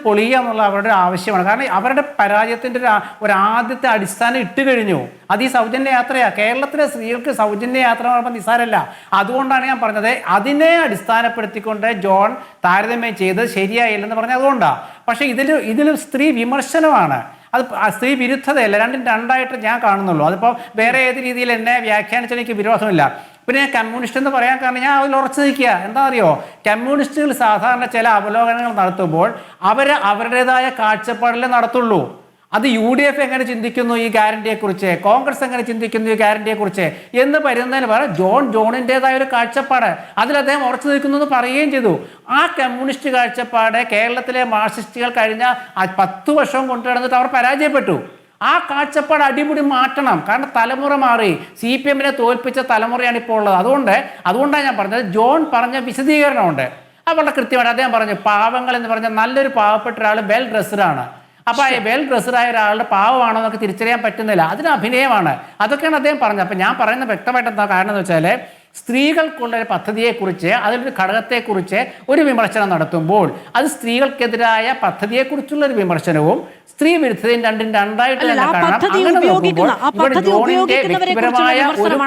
പൊളിയുക എന്നുള്ള അവരുടെ ആവശ്യമാണ്. കാരണം അവരുടെ പരാജയത്തിൻ്റെ ഒരു ആദ്യത്തെ അടിസ്ഥാനം ഇട്ട് കഴിഞ്ഞു. അത് ഈ സൗജന്യ യാത്രയാണ്. കേരളത്തിലെ സ്ത്രീകൾക്ക് സൗജന്യ യാത്ര പറയുമ്പോൾ നിസ്സാരമല്ല. അതുകൊണ്ടാണ് ഞാൻ പറഞ്ഞത് അതിനെ അടിസ്ഥാനപ്പെടുത്തിക്കൊണ്ട് ജോൺ താരതമ്യം ചെയ്തത് ശരിയായില്ലെന്ന് പറഞ്ഞത് അതുകൊണ്ടാണ്. പക്ഷേ ഇതിൽ സ്ത്രീ വിമർശനമാണ്, അത് സ്ത്രീ വിരുദ്ധതയല്ല. രണ്ടായിട്ട് ഞാൻ കാണുന്നുള്ളൂ. അതിപ്പോൾ വേറെ ഏത് രീതിയിൽ എന്നെ വ്യാഖ്യാനിച്ചാൽ എനിക്ക് വിരോധമില്ല. പിന്നെ കമ്മ്യൂണിസ്റ്റ് എന്ന് പറയാൻ കാരണം ഞാൻ അതിൽ ഉറച്ചു നിൽക്കുക. എന്താ അറിയോ, കമ്മ്യൂണിസ്റ്റുകൾ സാധാരണ ചില അവലോകനങ്ങൾ നടത്തുമ്പോൾ അവരുടേതായ കാഴ്ചപ്പാടിലേ നടത്തുള്ളൂ. അത് UDF എങ്ങനെ ചിന്തിക്കുന്നു ഈ ഗ്യാരണ്ടിയെക്കുറിച്ച്, കോൺഗ്രസ് എങ്ങനെ ചിന്തിക്കുന്നു ഈ ഗ്യാരണ്ടിയെക്കുറിച്ച് എന്ന് പറയുന്നതിന് പകരം ജോണിൻ്റെതായ ഒരു കാഴ്ചപ്പാട് അതിൽ അദ്ദേഹം ഉറച്ചു നിൽക്കുന്നു എന്ന് പറയുകയും ചെയ്തു. ആ കമ്മ്യൂണിസ്റ്റ് കാഴ്ചപ്പാട് കേരളത്തിലെ മാർക്സിസ്റ്റുകൾ കഴിഞ്ഞ 10 വർഷവും കൊണ്ടുനടന്നിട്ട് അവർ പരാജയപ്പെട്ടു. ആ കാഴ്ചപ്പാട് അടിമുടി മാറ്റണം. കാരണം തലമുറ മാറി. CPM-നെ തോൽപ്പിച്ച തലമുറയാണ് ഇപ്പോൾ ഉള്ളത്. അതുകൊണ്ടാണ് ഞാൻ പറഞ്ഞത് ജോൺ പറഞ്ഞ വിശദീകരണമുണ്ട്. അത് വളരെ കൃത്യമായിട്ട് അദ്ദേഹം പറഞ്ഞു, പാവങ്ങൾ എന്ന് പറഞ്ഞാൽ നല്ലൊരു പാവപ്പെട്ട ഒരാൾ വെൽ ഡ്രസ്ഡാണ്. അപ്പോൾ ആ വെൽ ഡ്രസ്ഡായ ഒരാളുടെ പാവമാണോ എന്നൊക്കെ തിരിച്ചറിയാൻ പറ്റുന്നില്ല. അതിന് അഭിനയമാണ്. അതൊക്കെയാണ് അദ്ദേഹം പറഞ്ഞത്. അപ്പം ഞാൻ പറയുന്നത് വ്യക്തമായിട്ട് എന്താ കാരണം എന്ന് വെച്ചാൽ സ്ത്രീകൾക്കുള്ള ഒരു പദ്ധതിയെക്കുറിച്ച്, അതിലൊരു ഘടകത്തെക്കുറിച്ച് ഒരു വിമർശനം നടത്തുമ്പോൾ അത് സ്ത്രീകൾക്കെതിരായ പദ്ധതിയെക്കുറിച്ചുള്ള ഒരു വിമർശനവും സ്ത്രീ വിരുദ്ധതയും രണ്ടായിട്ട്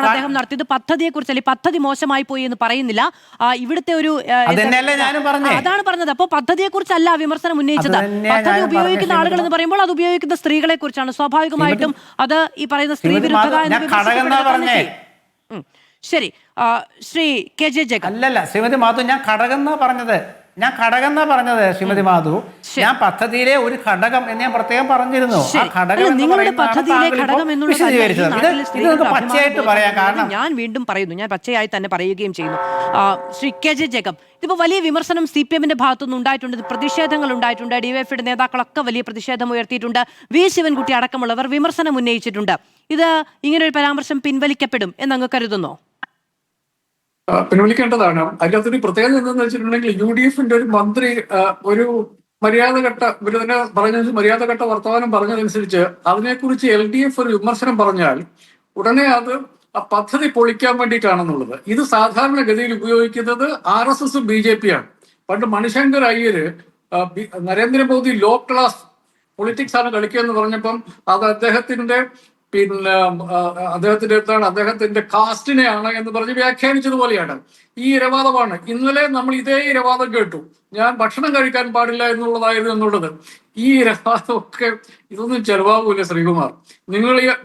അദ്ദേഹം നടത്തിയത്. പദ്ധതിയെക്കുറിച്ചല്ല, പദ്ധതി മോശമായി പോയി എന്ന് പറയുന്നില്ല. ഇവിടുത്തെ ഒരു അതാണ് പറഞ്ഞത്. അപ്പോൾ പദ്ധതിയെക്കുറിച്ചല്ല വിമർശനം ഉന്നയിച്ചത്. പദ്ധതി ഉപയോഗിക്കുന്ന ആളുകൾ എന്ന് പറയുമ്പോൾ അത് ഉപയോഗിക്കുന്ന സ്ത്രീകളെ കുറിച്ചാണ്. സ്വാഭാവികമായിട്ടും അത് ഈ പറയുന്ന സ്ത്രീ വിരുദ്ധത. ശരി, ശ്രീ KJ ജേക്കബ്. അല്ലല്ല ശ്രീമതി മാധു, ഞാൻ ഘടകം എന്നാ പറഞ്ഞത് ശ്രീമതി മാധു. ഞാൻ പദ്ധതിയിലെ ഒരു ഘടകം എന്ന് ഞാൻ പ്രത്യേകം പറഞ്ഞിരുന്നു. നിങ്ങളുടെ പദ്ധതിയിലെ ഘടകം പച്ചയായിട്ട് പറയാം. കാരണം ഞാൻ വീണ്ടും പറയുന്നു, ഞാൻ പച്ചയായി തന്നെ പറയുകയും ചെയ്യുന്നു. ശ്രീ KJ ജേക്കബ്, ഇതിപ്പോ വലിയ വിമർശനം CPM-ന്റെ ഭാഗത്തുനിന്ന് ഉണ്ടായിട്ടുണ്ട്, പ്രതിഷേധങ്ങൾ ഉണ്ടായിട്ടുണ്ട്. DYFയുടെ നേതാക്കളൊക്കെ വലിയ പ്രതിഷേധം ഉയർത്തിയിട്ടുണ്ട്. V ശിവൻകുട്ടി അടക്കമുള്ളവർ വിമർശനം ഉന്നയിച്ചിട്ടുണ്ട്. ഇത് ഇങ്ങനൊരു പരാമർശം പിൻവലിക്കപ്പെടും എന്നങ്ങ് കരുതുന്നോ? പിൻവലിക്കേണ്ടതാണ്. അതിനകത്തൊരു പ്രത്യേകത എന്താണെന്ന് വെച്ചിട്ടുണ്ടെങ്കിൽ UDF-ന്റെ ഒരു മന്ത്രി ഒരു മര്യാദഘട്ട വർത്തമാനം പറഞ്ഞതനുസരിച്ച് അതിനെക്കുറിച്ച് LDF ഒരു വിമർശനം പറഞ്ഞാൽ ഉടനെ അത് ആ പദ്ധതി പൊളിക്കാൻ വേണ്ടിയിട്ടാണെന്നുള്ളത്. ഇത് സാധാരണഗതിയിൽ ഉപയോഗിക്കുന്നത് RSS BJP-യാണ്. പണ്ട് Mani Shankar Aiyar Narendra Modi low class politics ആണ് കളിക്കുക എന്ന് പറഞ്ഞപ്പം അത് അദ്ദേഹത്തിന്റെ അദ്ദേഹത്തിന്റെ കാസ്റ്റിനെയാണ് എന്ന് പറഞ്ഞ് വ്യാഖ്യാനിച്ചതുപോലെയാണ്. ഈ ഇരവാദമാണ്. ഇന്നലെ നമ്മൾ ഇതേ ഇരവാദം കേട്ടു. ഞാൻ ഭക്ഷണം കഴിക്കാൻ പാടില്ല എന്നുള്ളത്. ഈ ഇരവാദമൊക്കെ ഇതൊന്നും ചെലവാകൂല ശ്രീകുമാർ.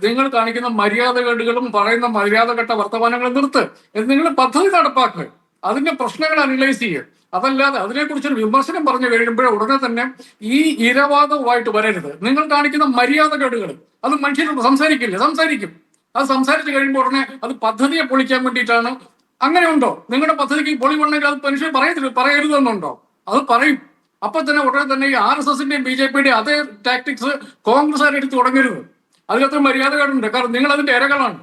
നിങ്ങൾ കാണിക്കുന്ന മര്യാദകേടുകളും പറയുന്ന മര്യാദഘട്ട വർത്തമാനങ്ങളും നിർത്ത്. നിങ്ങൾ പദ്ധതി നടപ്പാക്കുക, അതിന്റെ പ്രശ്നങ്ങൾ അനലൈസ് ചെയ്യുക. അതല്ലാതെ അതിനെക്കുറിച്ചൊരു വിമർശനം പറഞ്ഞു കഴിയുമ്പോഴേ ഉടനെ തന്നെ ഈ ഇരവാദവുമായിട്ട് വരരുത്. നിങ്ങൾ കാണിക്കുന്ന മര്യാദകേടുകൾ അത് മനുഷ്യർ സംസാരിക്കും. അത് സംസാരിച്ച് കഴിയുമ്പോൾ ഉടനെ അത് പദ്ധതിയെ പൊളിക്കാൻ വേണ്ടിയിട്ടാണ്. അങ്ങനെ ഉണ്ടോ? നിങ്ങളുടെ പദ്ധതിക്ക് പൊളി വേണമെങ്കിൽ അത് മനുഷ്യർ പറയരുതെന്നുണ്ടോ? അത് പറയും. അപ്പൊ തന്നെ ഉടനെ തന്നെ ഈ RSSന്റെയും BJPയുടെയും അതേ ടാക്ടിക്സ് കോൺഗ്രസ്സുകാർ എടുത്ത് തുടങ്ങരുത്. അതിലത്ര മര്യാദകളുണ്ട്. കാരണം നിങ്ങൾ അതിന്റെ ഇരകളാണ്.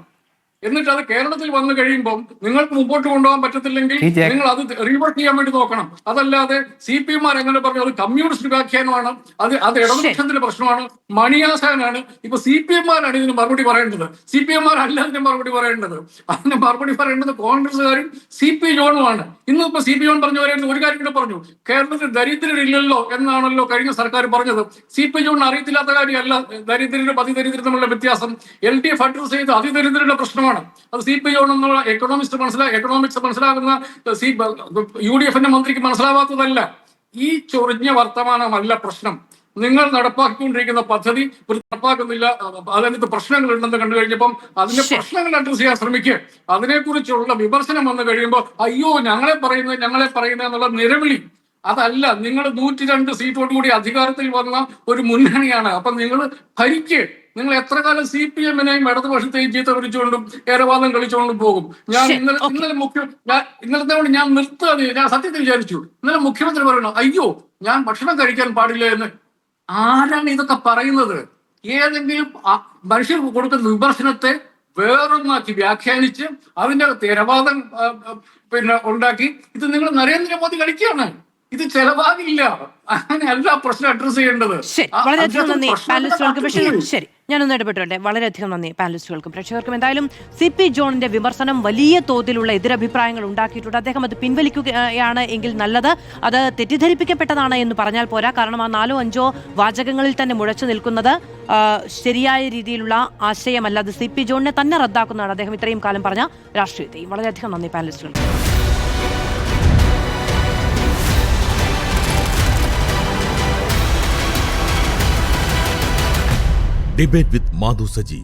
എന്നിട്ട് അത് കേരളത്തിൽ വന്നു കഴിയുമ്പോൾ നിങ്ങൾക്ക് മുമ്പോട്ട് കൊണ്ടുപോകാൻ പറ്റത്തില്ലെങ്കിൽ നിങ്ങൾ അത് റീവർക്ക് ചെയ്യാൻ വേണ്ടി നോക്കണം. അതല്ലാതെ CPM-മാർ എങ്ങനെ പറഞ്ഞു അത് കമ്മ്യൂണിസ്റ്റ് വ്യാഖ്യാനമാണ്, അത് ഇടതുപക്ഷത്തിന്റെ പ്രശ്നമാണ്, മണിയാസാനാണ്. ഇപ്പൊ CPM-മാരാണ് ഇതിന് മറുപടി പറയേണ്ടത്, CPM-മാരല്ല ഇതിന് മറുപടി പറയേണ്ടത്. അതിന് മറുപടി പറയേണ്ടത് കോൺഗ്രസ്സുകാരും CP ജോണുമാണ്. ഇന്നിപ്പോ CP ജോൺ പറഞ്ഞു പറയുന്നത് ഒരു കാര്യം കൂടെ പറഞ്ഞു, കേരളത്തിൽ ദരിദ്രരില്ലല്ലോ എന്നാണല്ലോ കഴിഞ്ഞ സർക്കാർ പറഞ്ഞത്. CP ജോൺ അറിയത്തില്ലാത്ത കാര്യമല്ല ദരിദ്രരും അതിദരിദ്രരും തമ്മിലുള്ള വ്യത്യാസം. LDF അഡ്രസ് ചെയ്ത് അതിദരിദ്രരുടെ പ്രശ്നമാണ്. അത് CP ജോൺ എന്നുള്ള എക്കണോമിക്സ് മനസ്സിലാകുന്ന UDF-ന്റെ മന്ത്രിക്ക് മനസ്സിലാവാത്തതല്ല. ഈ ചൊറിഞ്ഞ വർത്തമാനമല്ല പ്രശ്നം. നിങ്ങൾ നടപ്പാക്കിക്കൊണ്ടിരിക്കുന്ന പദ്ധതി നടപ്പാക്കുന്നില്ല, അതിനകത്ത് പ്രശ്നങ്ങളുണ്ടെന്ന് കണ്ടു കഴിഞ്ഞപ്പം അതിന്റെ പ്രശ്നങ്ങൾ അഡ്രസ് ചെയ്യാൻ ശ്രമിക്കുക. അതിനെക്കുറിച്ചുള്ള വിമർശനം വന്നു കഴിയുമ്പോൾ അയ്യോ ഞങ്ങളെ പറയുന്നത് എന്നുള്ള നിലവിളി അതല്ല. നിങ്ങൾ 102 സീറ്റോടുകൂടി അധികാരത്തിൽ വന്ന ഒരു മുന്നണിയാണ്. അപ്പൊ നിങ്ങൾ ഭരിക്ക്. നിങ്ങൾ എത്ര കാലം CPM-നെയും ഇടതുപക്ഷത്തെയും ചീത്ത വിളിച്ചുകൊണ്ടും ഏരവാദം കളിച്ചുകൊണ്ടും പോകും? ഞാൻ ഇന്നലത്തെ കൊണ്ട് ഞാൻ നിർത്തുക. ഞാൻ സത്യത്തിൽ വിചാരിച്ചു ഇന്നലെ മുഖ്യമന്ത്രി പറയണോ അയ്യോ ഞാൻ ഭക്ഷണം കഴിക്കാൻ പാടില്ല എന്ന്. ആരാണ് ഇതൊക്കെ പറയുന്നത്? ഏതെങ്കിലും മനുഷ്യർ കൊടുക്കുന്ന വിമർശനത്തെ വേറൊന്നാക്കി വ്യാഖ്യാനിച്ച് അതിന്റെ തിരവാദം ഉണ്ടാക്കി ഇത് നിങ്ങൾ നരേന്ദ്രമോദി കളിക്കുകയാണ്. ഇത് ചെലവാകില്ല. അങ്ങനെയല്ല പ്രശ്നം അഡ്രസ് ചെയ്യേണ്ടത്. വളരെയധികം നന്ദി പാനലിസ്റ്റുകൾക്ക്. ശരി, ഞാനൊന്ന് ഇടപെട്ടോട്ടെ. വളരെയധികം നന്ദി പാനലിസ്റ്റുകൾക്കും പ്രേക്ഷകർക്കും. എന്തായാലും CP ജോണിന്റെ വിമർശനം വലിയ തോതിലുള്ള എതിരഭിപ്രായങ്ങൾ ഉണ്ടാക്കിയിട്ടുണ്ട്. അദ്ദേഹം അത് പിൻവലിക്കുകയാണ് എങ്കിൽ നല്ലത്. അത് തെറ്റിദ്ധരിപ്പിക്കപ്പെട്ടതാണ് എന്ന് പറഞ്ഞാൽ പോരാ. കാരണം ആ 4-5 വാചകങ്ങളിൽ തന്നെ മുഴച്ചു നിൽക്കുന്നത് ശരിയായ രീതിയിലുള്ള ആശയമല്ല. അത് CP ജോണിനെ തന്നെ റദ്ദാക്കുന്നതാണ് അദ്ദേഹം ഇത്രയും കാലം പറഞ്ഞ രാഷ്ട്രീയത്തെയും. വളരെയധികം നന്ദി പാനലിസ്റ്റുകൾക്ക്. Debate with Madhu Saji.